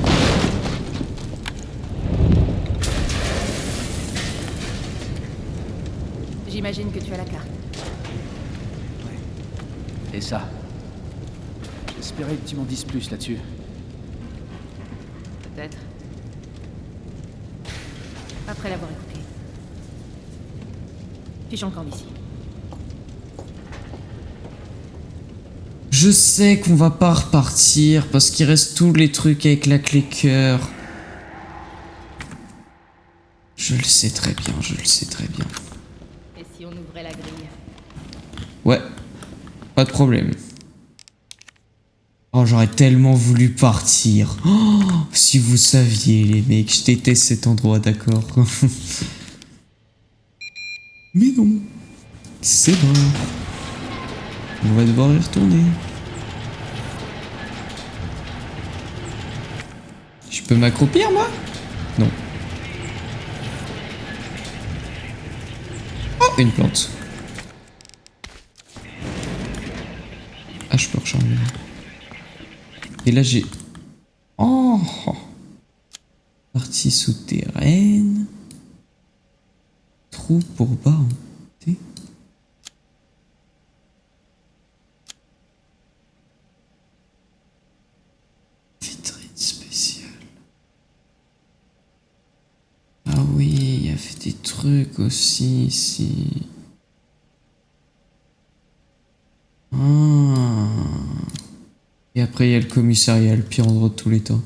J'imagine que tu as la carte. Et ça? J'espérais que tu m'en dises plus là-dessus. Peut-être. Après l'avoir écouté. Fichons le camp d'ici. Je sais qu'on va pas repartir parce qu'il reste tous les trucs avec la clé cœur. Je le sais très bien, je le sais très bien. Et si on ouvrait la grille? Ouais, pas de problème. Oh, j'aurais tellement voulu partir. Oh, si vous saviez, les mecs, je déteste cet endroit, d'accord. Mais non, c'est bon. On va devoir y retourner. Je peux m'accroupir, moi? Non. Oh, une plante. Ah, je peux recharger. Et là, j'ai... Oh! Partie souterraine. Trou pour bas. Vitrine spéciale. Ah oui, il y avait des trucs aussi ici. Ah. Et après, il y a le commissariat, le pire endroit de tous les temps.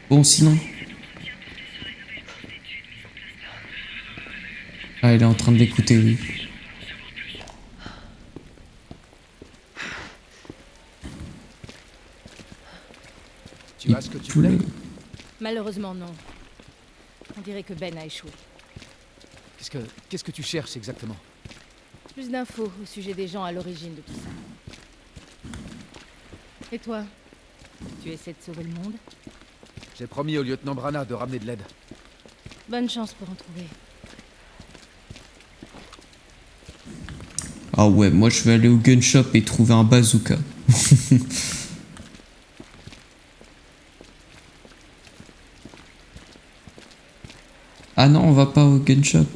Bon, sinon. Ah, il est en train de l'écouter, oui. Tu as ce que tu voulais? Malheureusement, non. On dirait que Ben a échoué. Qu'est-ce que tu cherches exactement? Plus d'infos au sujet des gens à l'origine de tout ça. Et toi? Tu essaies de sauver le monde? J'ai promis au lieutenant Brana de ramener de l'aide. Bonne chance pour en trouver. Ah ouais, moi je vais aller au gun shop et trouver un bazooka. Ah non, on va pas au gun shop.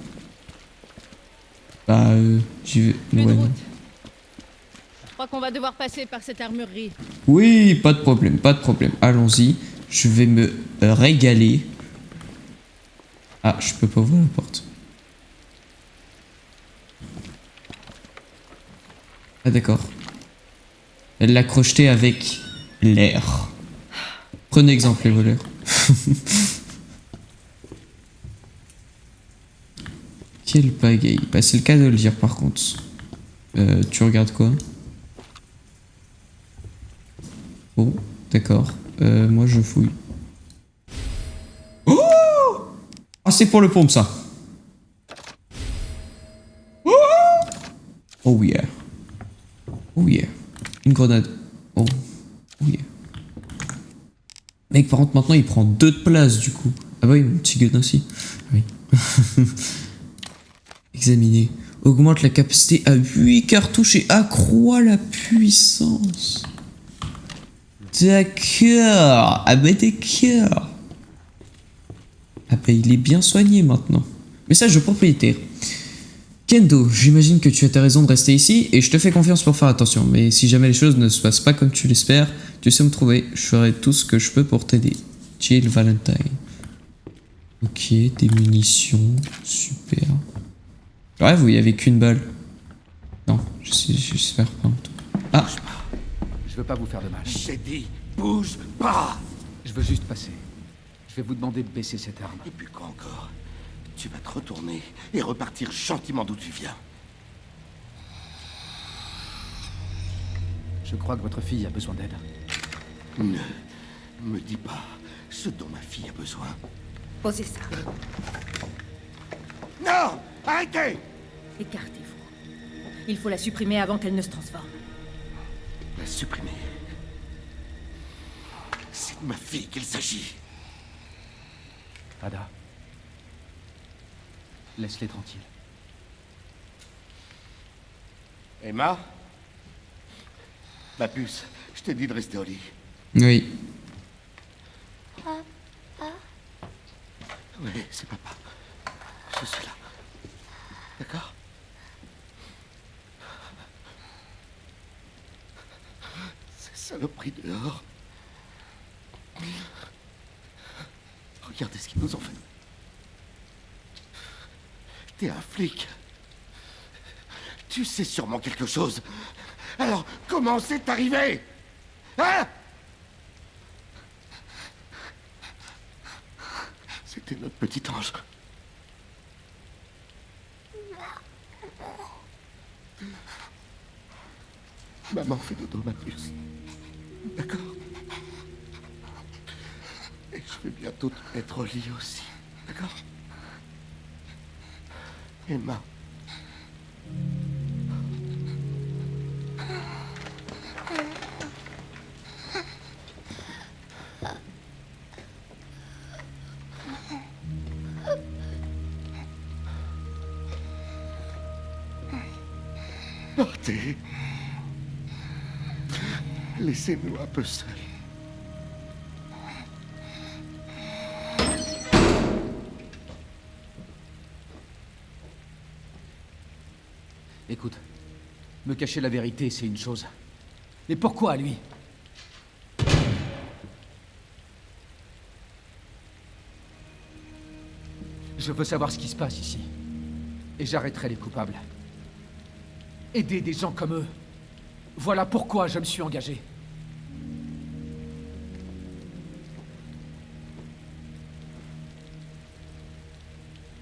Bah, j'y vais. Plus de Ouais, route. non. Je crois qu'on va devoir passer par cette armurerie. Oui, pas de problème, pas de problème. Allons-y. Je vais me régaler. Ah, je peux pas ouvrir la porte. Ah d'accord. Elle l'a crocheté avec l'air. Prenez exemple les voleurs. Quelle pagaille. Bah c'est le cas de le dire par contre. Tu regardes quoi? Bon, d'accord. Moi je fouille. Oh! Ah c'est pour le pompe ça. Oh! Oh yeah. Oh yeah. Une grenade. Oh. Oh yeah. Mec par contre maintenant il prend 2 de place du coup. Ah bah oui mon petit gun aussi. Oui. Examiner. Augmente la capacité à 8 cartouches et accroît la puissance. D'accord. Ah bah d'accord. Ah bah il est bien soigné maintenant. Message de propriétaire. Kendo, j'imagine que tu as ta raison de rester ici et je te fais confiance pour faire attention. Mais si jamais les choses ne se passent pas comme tu l'espères, tu sais me trouver. Je ferai tout ce que je peux pour t'aider. Jill Valentine. Ok, des munitions. Super. Ouais, vous y avez qu'une balle. Non, j'espère pas en tout. Ah, Je veux pas vous faire de mal. J'ai dit, bouge pas! Je veux juste passer. Je vais vous demander de baisser cette arme. Et puis quoi encore? Tu vas te retourner et repartir gentiment d'où tu viens. Je crois que votre fille a besoin d'aide. Ne me dis pas ce dont ma fille a besoin. Posez ça. Non! Arrêtez! Écartez-vous. Il faut la supprimer avant qu'elle ne se transforme. La supprimer. C'est de ma fille qu'il s'agit. Ada. Laisse-les tranquilles. Emma? Ma puce, je t'ai dit de rester au lit. oui. Oui, c'est papa. Je suis là. D'accord? Regardez ce qu'ils nous ont fait. T'es un flic. Tu sais sûrement quelque chose. Alors, comment c'est arrivé? Hein? C'était notre petit ange. Maman fait dodo, Marius. D'accord? Et je vais bientôt te mettre au lit aussi. D'accord? Emma. Partez. Laissez-nous un peu seuls. Écoute, me cacher la vérité, c'est une chose. Mais pourquoi lui? Je veux savoir ce qui se passe ici. Et j'arrêterai les coupables. Aider des gens comme eux. Voilà pourquoi je me suis engagé.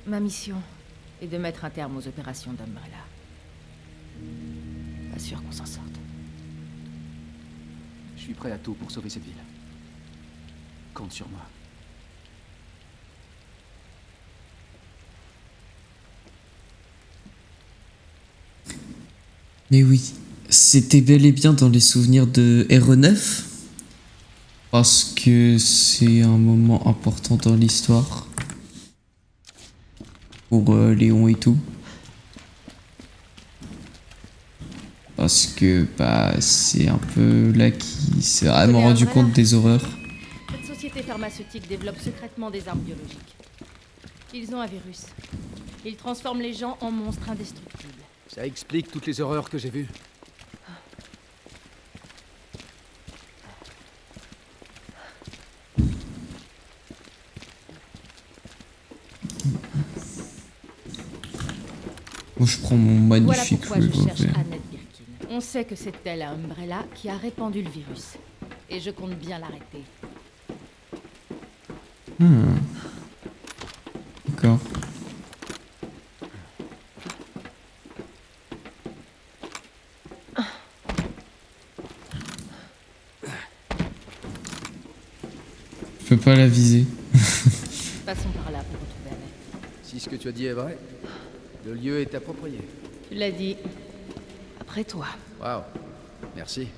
Ma mission est de mettre un terme aux opérations d'Umbrella. Pas sûr qu'on s'en sorte. Je suis prêt à tout pour sauver cette ville. Compte sur moi. Mais oui, c'était bel et bien dans les souvenirs de RE9. Parce que c'est un moment important dans l'histoire. Pour Léon et tout. Parce que bah c'est un peu là qu'il s'est vraiment rendu compte des horreurs. Cette société pharmaceutique développe secrètement des armes biologiques. Ils ont un virus. Ils transforment les gens en monstres indestructibles. Ça explique toutes les horreurs que j'ai vues. Moi je prends mon Voilà magnifique pourquoi je cherche revolver. Annette Birkin. On sait que c'est elle à Umbrella qui a répandu le virus. Et je compte bien l'arrêter. D'accord. Je peux pas la viser. Passons par là pour retrouver Annette. Si ce que tu as dit est vrai, le lieu est approprié. Tu l'as dit. Après toi. Waouh. Merci.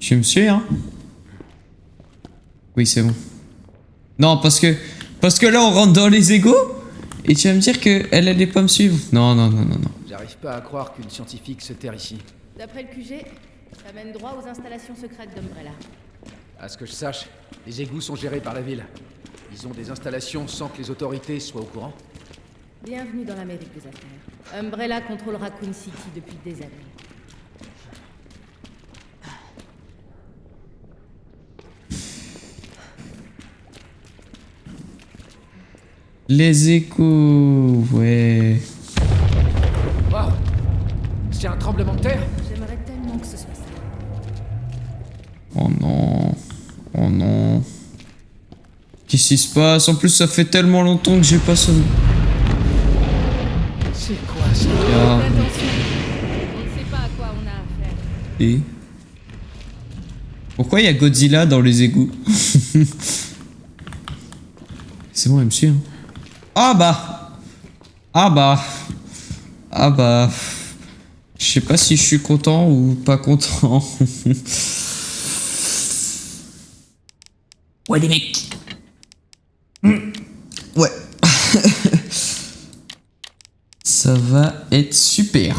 Tu me suis, hein? Oui, c'est bon. Non, parce que là, on rentre dans les égos et tu vas me dire que elle allait pas me suivre. Non, non, non, non, non. J'arrive pas à croire qu'une scientifique se terre ici. D'après le QG, ça mène droit aux installations secrètes d'Umbrella. À ce que je sache, les égouts sont gérés par la ville. Ils ont des installations sans que les autorités soient au courant. Bienvenue dans l'Amérique des affaires. Umbrella contrôle Raccoon City depuis des années. Les échos, ouais. Waouh. C'est un tremblement de terre? J'aimerais tellement que ce soit ça. Oh non. Oh non. Qu'est-ce qui se passe? En plus, ça fait tellement longtemps que j'ai pas sonné. C'est quoi ça? Ah, Attention, on ne sait pas à quoi on a affaire. et... Pourquoi il y a Godzilla dans les égouts? C'est bon, elle me suit, hein. Ah bah. Ah bah. Ah bah. Je sais pas si je suis content ou pas content. Ouais les mecs. Ouais. Ça va être super.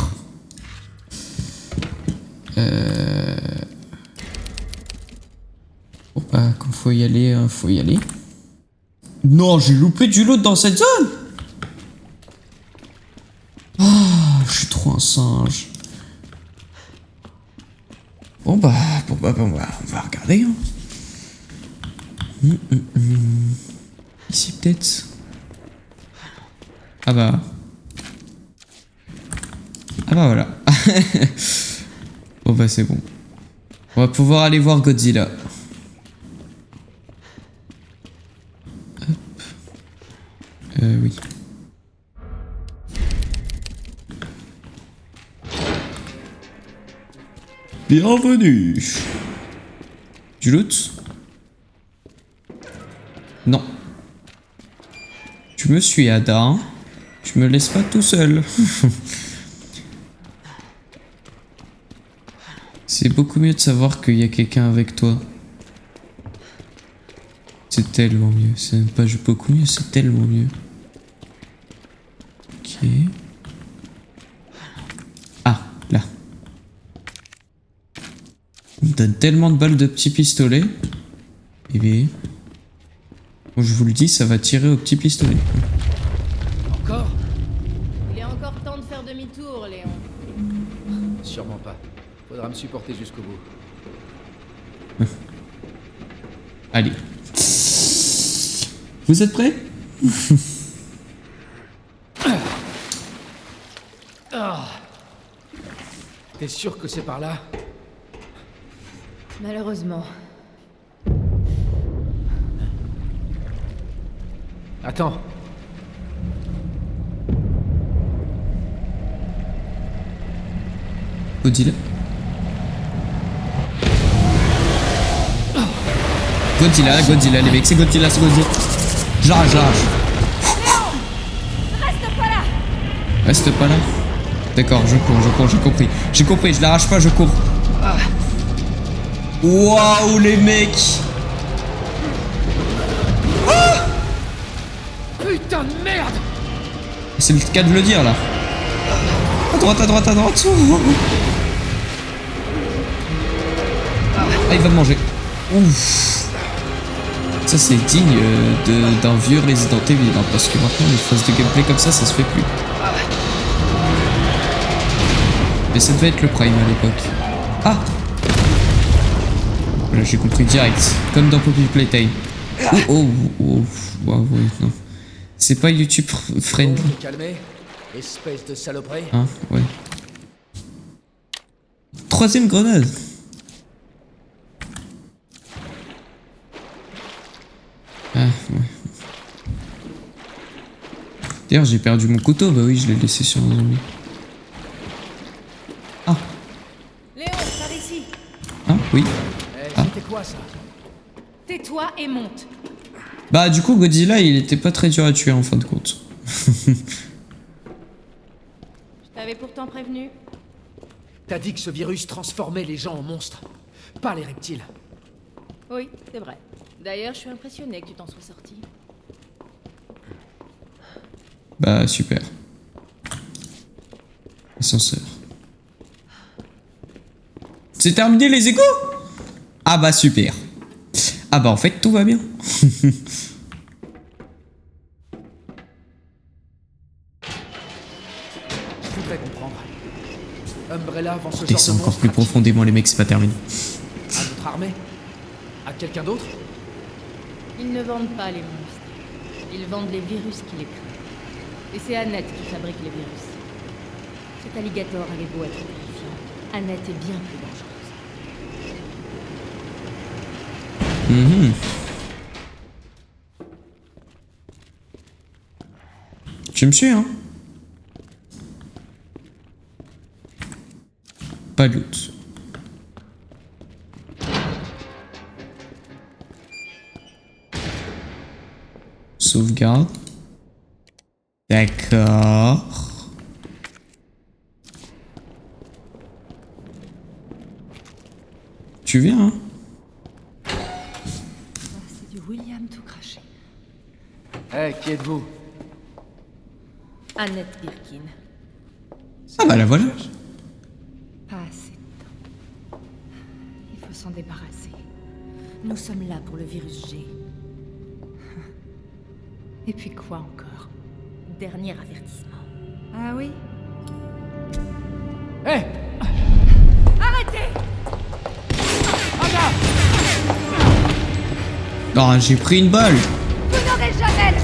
Bon bah quand faut y aller, faut y aller. Non, j'ai loupé du loot dans cette zone. Ah, je suis trop un singe. Bon bah on va regarder. Hein. Ici peut-être. Ah bah voilà. Bon bah c'est bon. On va pouvoir aller voir Godzilla. Hop. Oui. Bienvenue. Du loot? Non. Tu me suis, Ada. Hein, tu me laisses pas tout seul. C'est beaucoup mieux de savoir qu'il y a quelqu'un avec toi. C'est tellement mieux. C'est même pas beaucoup mieux, c'est tellement mieux. Ok. Ah, là. On me donne tellement de balles de petits pistolets. Eh bien... Bon, je vous le dis, ça va tirer au petit pistolet. Encore? Il est encore temps de faire demi-tour, Léon. Sûrement pas. Faudra me supporter jusqu'au bout. Allez. Vous êtes prêts? T'es sûr que c'est par là? Malheureusement. Attends. Godzilla. Godzilla, les mecs, c'est Godzilla. J'arrache. Reste pas là! Reste pas là. D'accord, je cours, j'ai compris. J'ai compris, je l'arrache pas, je cours. Waouh, les mecs! Putain de merde! C'est le cas de le dire, là. À droite. Ah, il va me manger. Ouf. Ça, c'est digne d'un vieux Resident Evil, hein, parce que maintenant, les phases de gameplay comme ça se fait plus. Mais ça devait être le Prime à l'époque. Ah! Là, j'ai compris direct. Comme dans Poppy Playtime. Oh, wow, non. C'est pas YouTube friendly. Bon, te calmer, espèce de saloperie. Hein, ouais. Troisième grenade. Ah, ouais. D'ailleurs, j'ai perdu mon couteau. Bah oui, je l'ai laissé sur un zombie. Ah. Léon, par ici. Ah, oui. C'était quoi ça? Tais-toi et monte. Bah, du coup, Godzilla, il était pas très dur à tuer en fin de compte. Je t'avais pourtant prévenu. T'as dit que ce virus transformait les gens en monstres, pas les reptiles. Oui, c'est vrai. D'ailleurs, je suis impressionnée que tu t'en sois sorti. Bah, super. Ascenseur. C'est terminé les échos? Ah bah, super. Ah bah, en fait, tout va bien. Je voudrais comprendre. Umbrella vend ce genre de Descends encore monstre plus à qui? profondément, les mecs, c'est pas terminé. À notre armée? À quelqu'un d'autre? Ils ne vendent pas les monstres. Ils vendent les virus qui les créent. Et c'est Annette qui fabrique les virus. Cet alligator avait beau être terrifiant, Annette est bien plus dangereuse. Tu me suis, hein? Pas de loot. Sauvegarde. D'accord. Tu viens, hein? C'est du William tout craché. Hé, qui êtes-vous? Annette Birkin. Ah bah la voilà. Pas assez de temps. Il faut s'en débarrasser. Nous sommes là pour le virus G. Et puis quoi encore? Dernier avertissement. Ah oui? Hé! Arrêtez! Ah, j'ai pris une balle. Vous n'aurez jamais le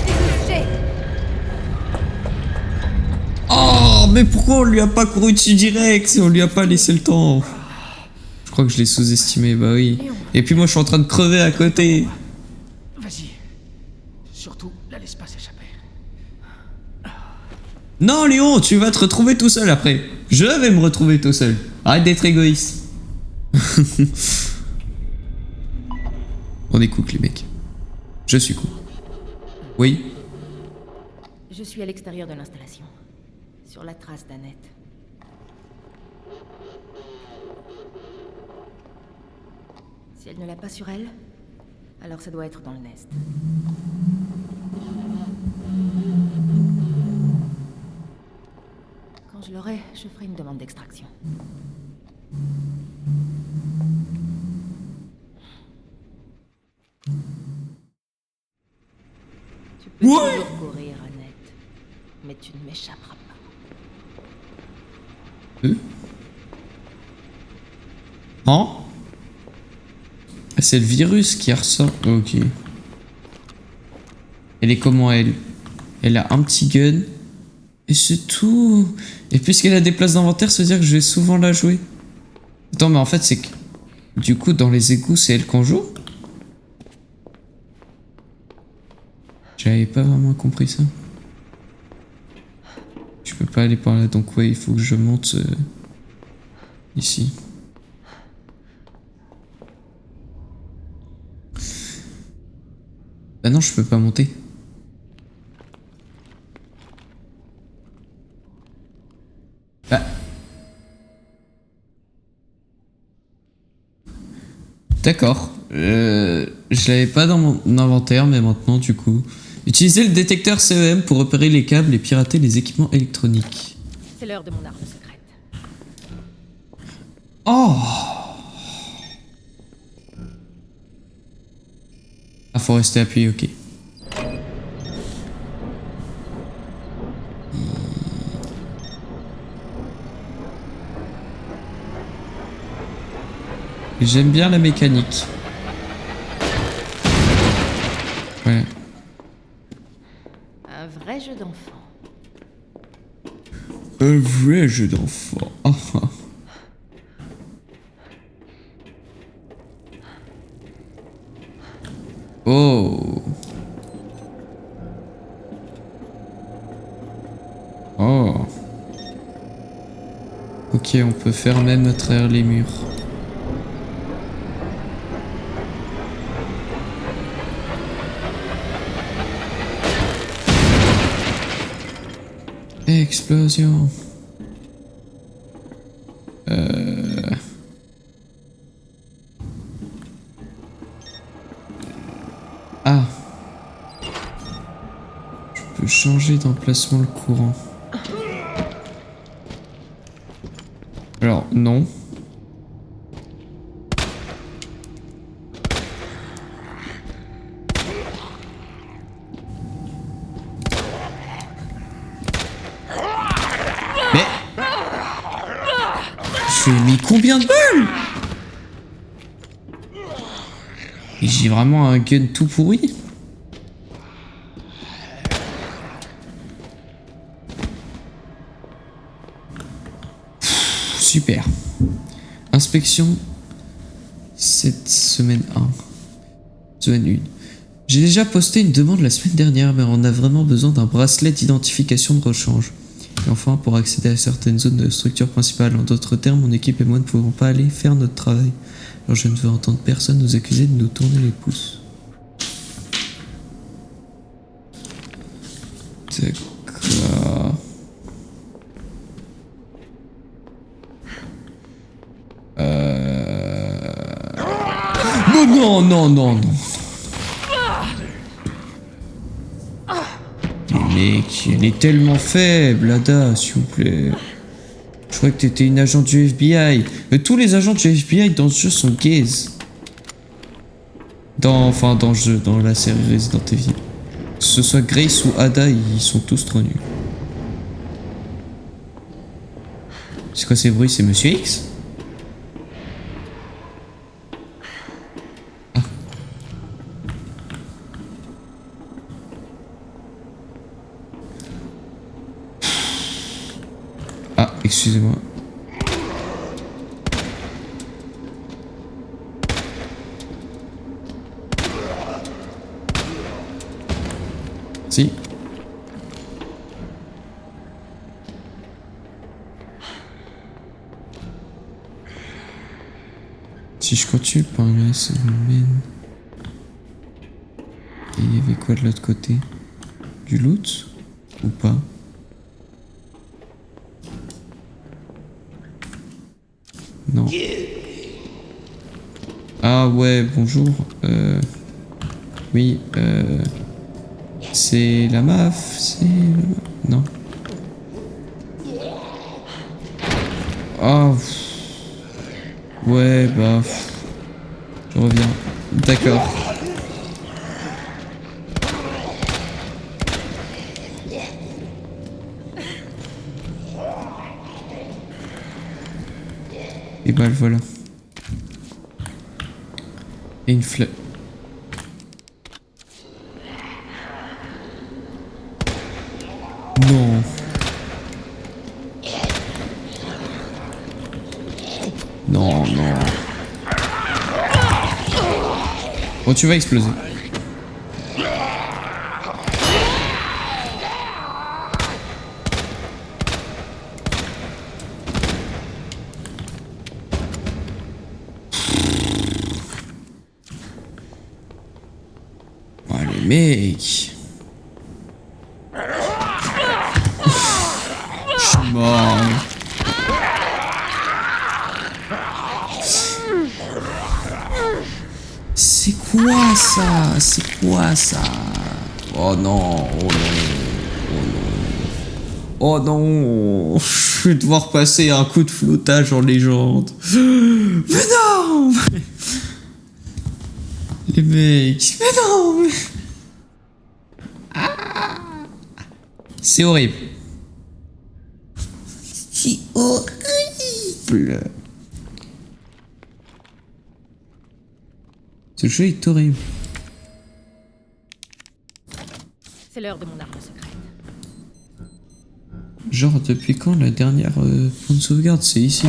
touché. Oh, mais pourquoi on lui a pas couru dessus direct? On lui a pas laissé le temps. Je crois que je l'ai sous-estimé, bah oui. Et puis moi, je suis en train de crever à côté. Vas-y. Surtout, la laisse pas s'échapper. Non, Léon, tu vas te retrouver tout seul après. Je vais me retrouver tout seul. Arrête d'être égoïste. On est cook, les mecs. Je suis cook. Oui. Je suis à l'extérieur de l'installation, sur la trace d'Annette. Si elle ne l'a pas sur elle, alors ça doit être dans le nest. Quand je l'aurai, je ferai une demande d'extraction. Tu peux toujours courir, Annette, mais tu ne m'échapperas pas. Hein? Ah, c'est le virus qui ressort. Ok. Elle est comment elle? Elle a un petit gun. Et c'est tout. Et puisqu'elle a des places d'inventaire, ça veut dire que je vais souvent la jouer. Attends, mais en fait, c'est que... Du coup, dans les égouts, c'est elle qu'on joue? J'avais pas vraiment compris ça. Je peux pas aller par là, donc ouais, il faut que je monte ici. Ah non, je peux pas monter. Ah. D'accord. Je l'avais pas dans mon inventaire, mais maintenant, du coup... Utilisez le détecteur CEM pour repérer les câbles et pirater les équipements électroniques. C'est l'heure de mon arme secrète. Oh! Ah, faut rester appuyé, ok. J'aime bien la mécanique. Ouais. Un vrai jeu d'enfant. Un vrai jeu d'enfant. Ah, ah. Oh. Oh. Ok, on peut faire même à travers les murs. Explosion. Ah. Je peux changer d'emplacement le courant. Alors, non. Mais... Je lui ai mis combien de balles? Et j'ai vraiment un gun tout pourri? Super. Inspection. Cette semaine 1. Semaine 1. J'ai déjà posté une demande la semaine dernière, mais on a vraiment besoin d'un bracelet d'identification de rechange. Et enfin, pour accéder à certaines zones de la structure principale, en d'autres termes, mon équipe et moi ne pouvons pas aller faire notre travail. Alors je ne veux entendre personne nous accuser de nous tourner les pouces. D'accord. Non, non, non, non. Mais mec, elle est tellement faible, Ada, s'il vous plaît. Je croyais que t'étais une agent du FBI. Mais tous les agents du FBI dans ce jeu sont gays. Dans le jeu, dans la série Resident Evil. Que ce soit Grace ou Ada, ils sont tous trop nuls. C'est quoi ces bruits? C'est Monsieur X? Ah, excusez-moi. Si. Si je continue par là, ça me mène. Et il y avait quoi de l'autre côté? Du loot? Ou pas? Non. Ah ouais, bonjour. Oui, c'est la MAF, c'est... Non. Ah... Ouais, bah... Je reviens. D'accord. Et bah le voilà. Et une fleur. Non. Non, non. Oh, tu vas exploser. Oh, les mecs. Je suis mort. C'est quoi ça? C'est quoi ça? Oh non, oh non, oh non. Oh non, je vais devoir passer un coup de flottage en légende. Mais non! Les mecs, mais non! Ah, c'est horrible. C'est horrible. Ce jeu est horrible. C'est l'heure de mon arme secrète. Genre, depuis quand la dernière point de sauvegarde? C'est ici.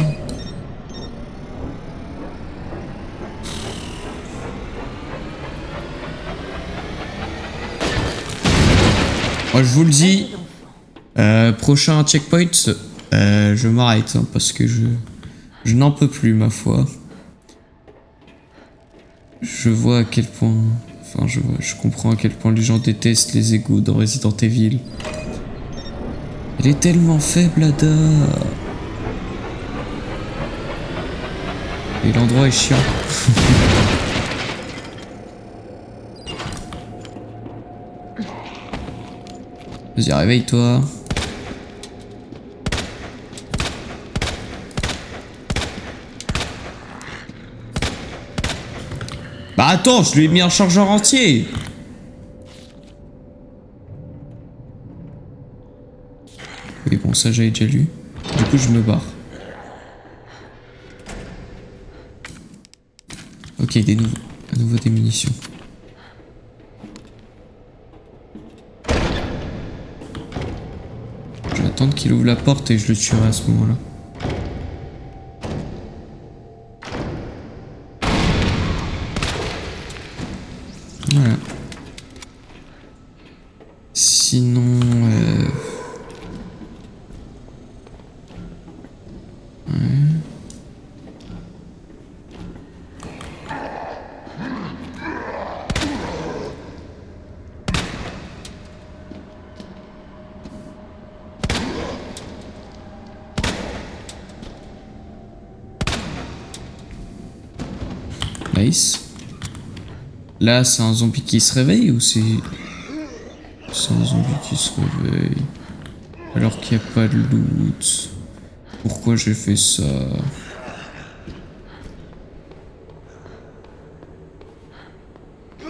Oh, je vous le dis, prochain checkpoint, je m'arrête hein, parce que je n'en peux plus, ma foi. Je vois à quel point... Enfin, je comprends à quel point les gens détestent les égouts dans Resident Evil. Elle est tellement faible, Ada. Et l'endroit est chiant. Vas-y, réveille-toi. Bah attends, je lui ai mis un chargeur entier. Oui, bon, ça j'avais déjà lu. Du coup, je me barre. Ok, à nouveau des munitions. Je vais attendre qu'il ouvre la porte et je le tuerai à ce moment-là. Voilà. Sinon... Nice. Là, c'est un zombie qui se réveille ou c'est... C'est un zombie qui se réveille. Alors qu'il n'y a pas de loot. Pourquoi j'ai fait ça? Je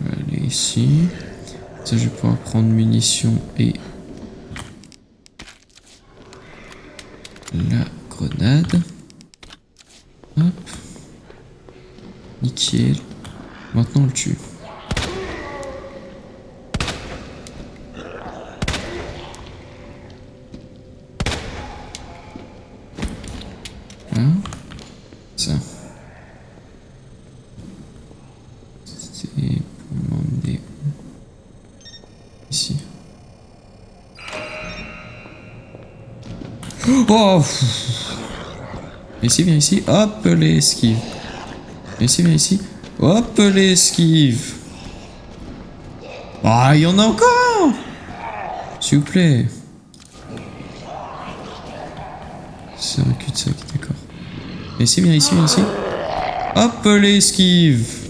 vais aller ici. Ça, je vais pouvoir prendre munitions et... la grenade. Hop. Nickel. Maintenant on le tue. Oh. Viens ici, viens ici. Hop, l'esquive. Viens ici, viens ici. Hop, l'esquive. Ah, il y en a encore. S'il vous plaît. C'est un cul-de-sac, d'accord. Viens ici, viens ici, viens ici. Hop, l'esquive.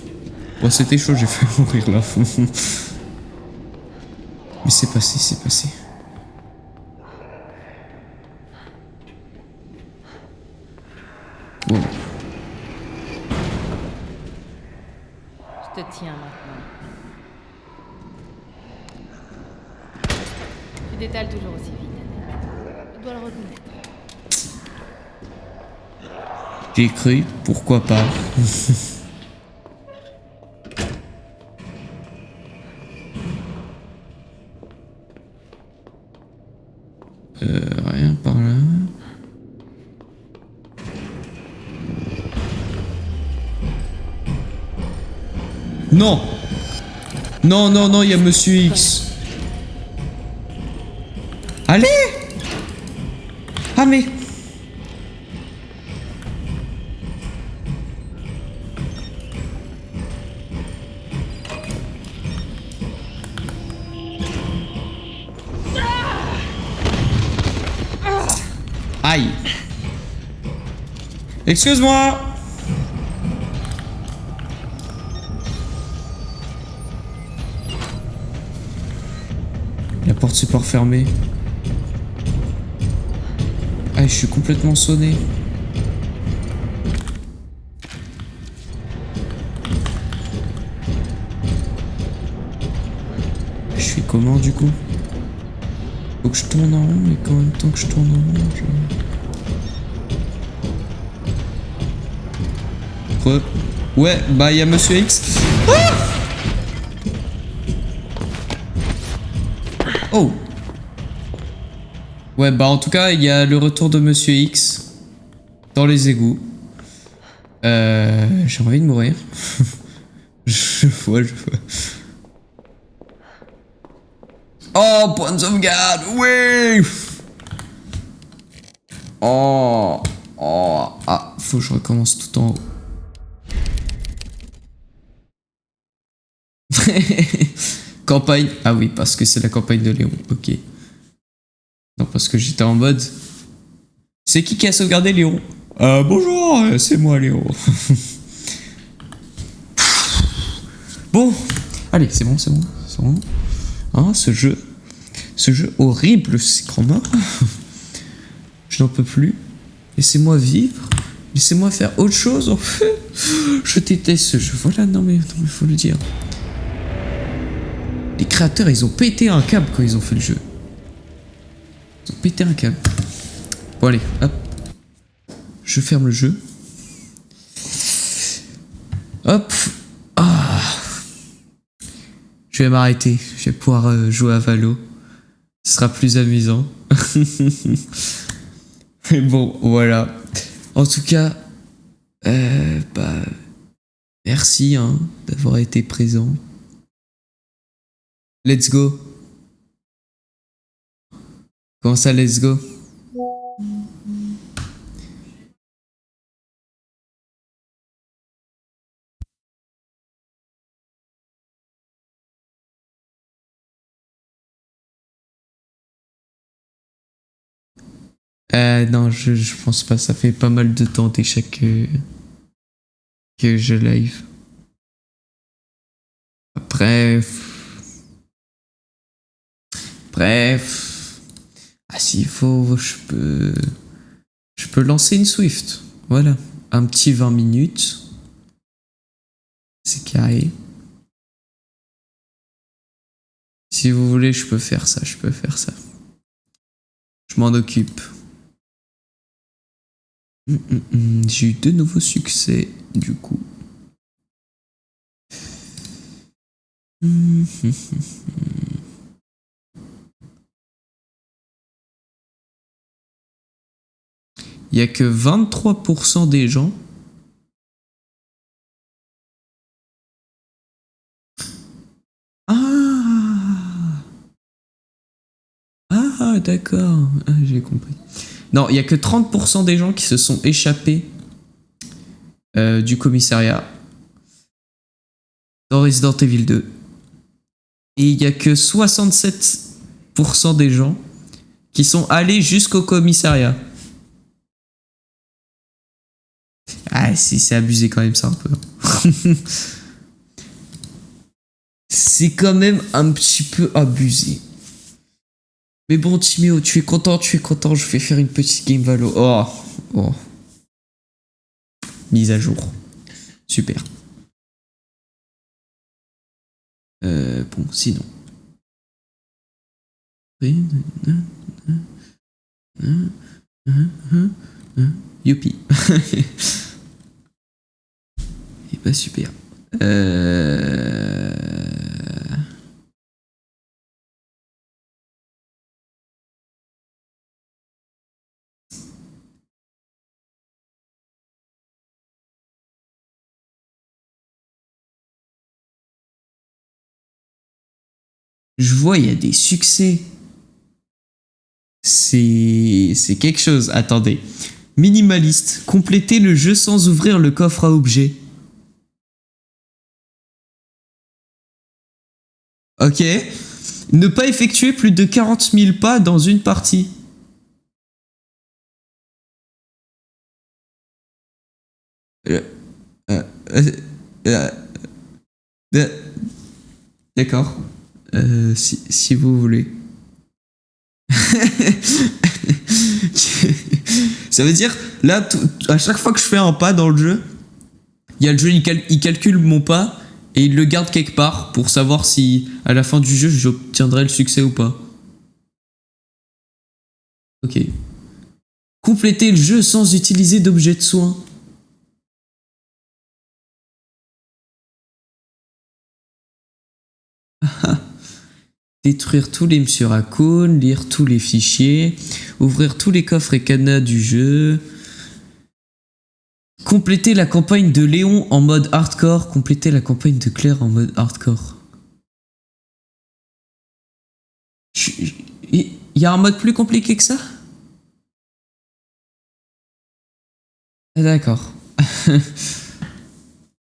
Bon, c'était chaud, j'ai fait mourir là. Mais c'est passé, c'est passé. Wow. Je te tiens maintenant. Tu détales toujours aussi vite, Annette. Je dois le reconnaître. J'ai cru, pourquoi pas. Rien par là. Non! Non, non, non, il y a Monsieur X. Allez! Ah mais... Aïe. Excuse-moi. La porte support fermée. Ah, je suis complètement sonné. Je fais comment du coup? Faut que je tourne en rond et qu'en même temps que je tourne en rond, Ouais, bah il y a Monsieur X. Ah oh. Ouais, bah en tout cas, il y a le retour de Monsieur X dans les égouts. J'ai envie de mourir. je vois. Oh, point de sauvegarde, oui. Oh, ah, faut que je recommence tout en haut. Campagne, ah oui, parce que c'est la campagne de Léon, ok. Non, parce que j'étais en mode... C'est qui a sauvegardé Léon? Bonjour, c'est moi Léon. Bon, allez, c'est bon. Hein, ce jeu horrible, c'est grand mort. Je n'en peux plus. Laissez-moi vivre. Laissez-moi faire autre chose, en fait. Je déteste ce jeu. Voilà, non mais faut le dire. Les créateurs, ils ont pété un câble quand ils ont fait le jeu. Ils ont pété un câble. Bon, allez, hop. Je ferme le jeu. Hop. Ah. Je vais m'arrêter. Je vais pouvoir jouer à Valo. Ce sera plus amusant. Mais bon, voilà. En tout cas, bah, merci hein, d'avoir été présent. Let's go. Comment ça, let's go? Non, je pense pas. Ça fait pas mal de temps déjà que je live. Bref. Ah, s'il faut, je peux lancer une Swift. Voilà. Un petit 20 minutes. C'est carré. Si vous voulez, je peux faire ça. Je m'en occupe. J'ai eu de nouveaux succès, du coup. Il n'y a que 23% des gens. Ah, d'accord. Ah, j'ai compris. Non, il y a que 30% des gens qui se sont échappés du commissariat dans Resident Evil 2. Et il y a que 67% des gens qui sont allés jusqu'au commissariat. Ah, si, c'est abusé quand même ça un peu. C'est quand même un petit peu abusé. Mais bon, Timéo, tu es content, je vais faire une petite game Valo. Oh. Mise à jour. Super. Bon, sinon. Youpi. Et bah super. Je vois, il y a des succès. C'est quelque chose. Attendez. Minimaliste. Compléter le jeu sans ouvrir le coffre à objets. Ok. Ne pas effectuer plus de 40 000 pas dans une partie. D'accord. Si vous voulez. Ça veut dire, là, à chaque fois que je fais un pas dans le jeu, il y a le jeu, il calcule mon pas et il le garde quelque part pour savoir si, à la fin du jeu, j'obtiendrai le succès ou pas. Ok. Compléter le jeu sans utiliser d'objet de soin. Détruire tous les Monsieur Raccoon, lire tous les fichiers, ouvrir tous les coffres et cadenas du jeu, compléter la campagne de Léon en mode hardcore, compléter la campagne de Claire en mode hardcore. Il y a un mode plus compliqué que ça? Ah, d'accord.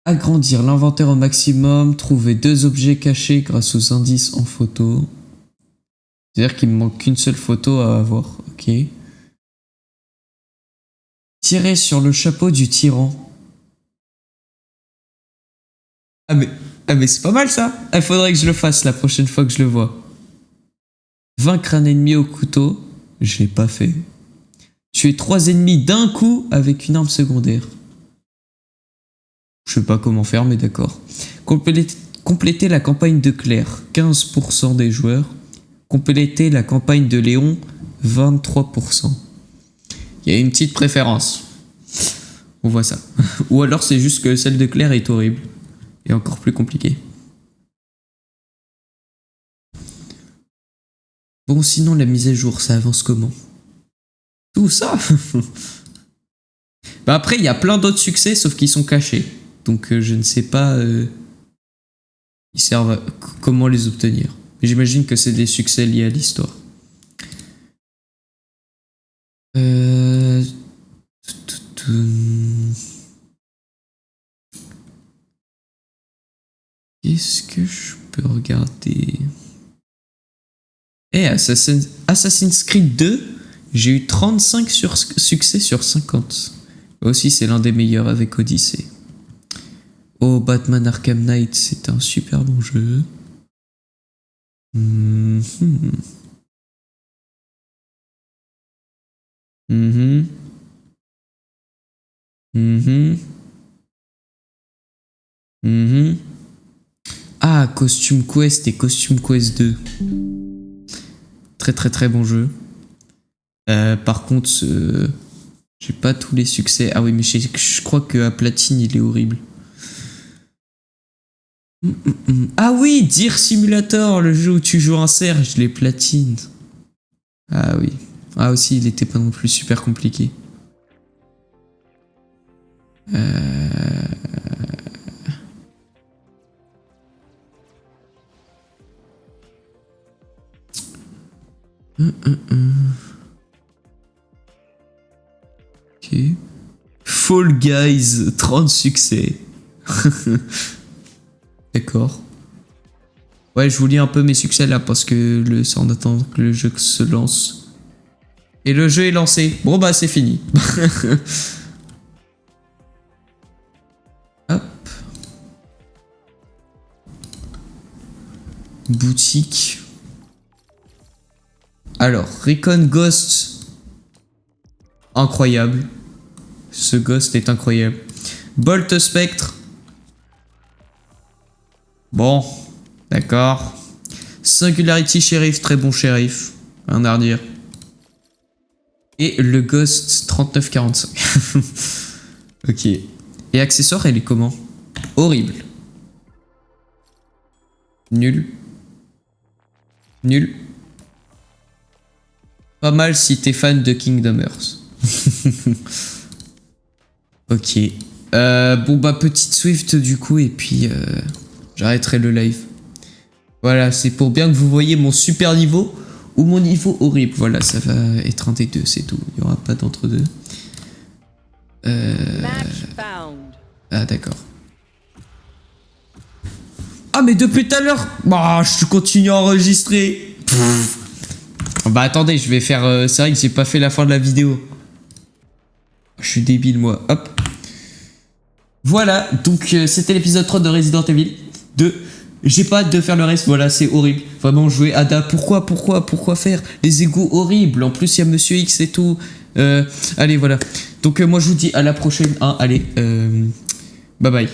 Agrandir l'inventaire au maximum, trouver 2 objets cachés grâce aux indices en photo. C'est-à-dire qu'il me manque qu'une seule photo à avoir. Ok. Tirer sur le chapeau du tyran. Ah mais c'est pas mal ça. Il faudrait que je le fasse la prochaine fois que je le vois. Vaincre un ennemi au couteau. Je l'ai pas fait. Tuer 3 ennemis d'un coup avec une arme secondaire. Je sais pas comment faire, mais d'accord. Compléter la campagne de Claire, 15% des joueurs. Compléter la campagne de Léon, 23%. Il y a une petite préférence. On voit ça. Ou alors c'est juste que celle de Claire est horrible. Et encore plus compliquée. Bon, sinon la mise à jour, ça avance comment? Tout ça. Bah après, il y a plein d'autres succès, sauf qu'ils sont cachés. Donc je ne sais pas ils servent comment les obtenir. Mais j'imagine que c'est des succès liés à l'histoire. Qu'est-ce que je peux regarder? Assassin's Creed 2, j'ai eu 35 succès sur 50. Aussi, c'est l'un des meilleurs avec Odyssey. Oh, Batman Arkham Knight, c'est un super bon jeu. Ah, Costume Quest et Costume Quest 2. Très très très bon jeu. Par contre, j'ai pas tous les succès. Ah oui, mais je crois qu'à platine, il est horrible. Ah oui, Deer Simulator, le jeu où tu joues un cerf, je l'ai platine. Ah oui. Ah aussi, il était pas non plus super compliqué. guys, 30 succès. D'accord. Ouais, je vous lis un peu mes succès là parce que c'est en attendant que le jeu se lance. Et le jeu est lancé. Bon bah c'est fini. Hop. Boutique. Alors, Recon Ghost. Incroyable. Ce Ghost est incroyable. Bolt Spectre. Bon, d'accord. Singularity Sheriff, très bon shérif. Rien à redire. Et le Ghost 3945. Ok. Et accessoire, elle est comment? Horrible. Nul. Nul. Pas mal si t'es fan de Kingdom Hearts. Ok. Bon bah petite Swift du coup et puis j'arrêterai le live. Voilà, c'est pour bien que vous voyez mon super niveau ou mon niveau horrible. Voilà, ça va être un des deux, c'est tout. Il n'y aura pas d'entre-deux. Ah d'accord. Ah mais depuis tout à l'heure, bah je continue à enregistrer. Bah attendez, je vais faire... c'est vrai que j'ai pas fait la fin de la vidéo. Je suis débile moi. Hop. Voilà, donc c'était l'épisode 3 de Resident Evil 2. J'ai pas hâte de faire le reste, voilà, c'est horrible. Vraiment jouer Ada, pourquoi faire des égos horribles? En plus il y a Monsieur X et tout. Allez voilà. Donc moi je vous dis à la prochaine. Hein, allez, bye bye.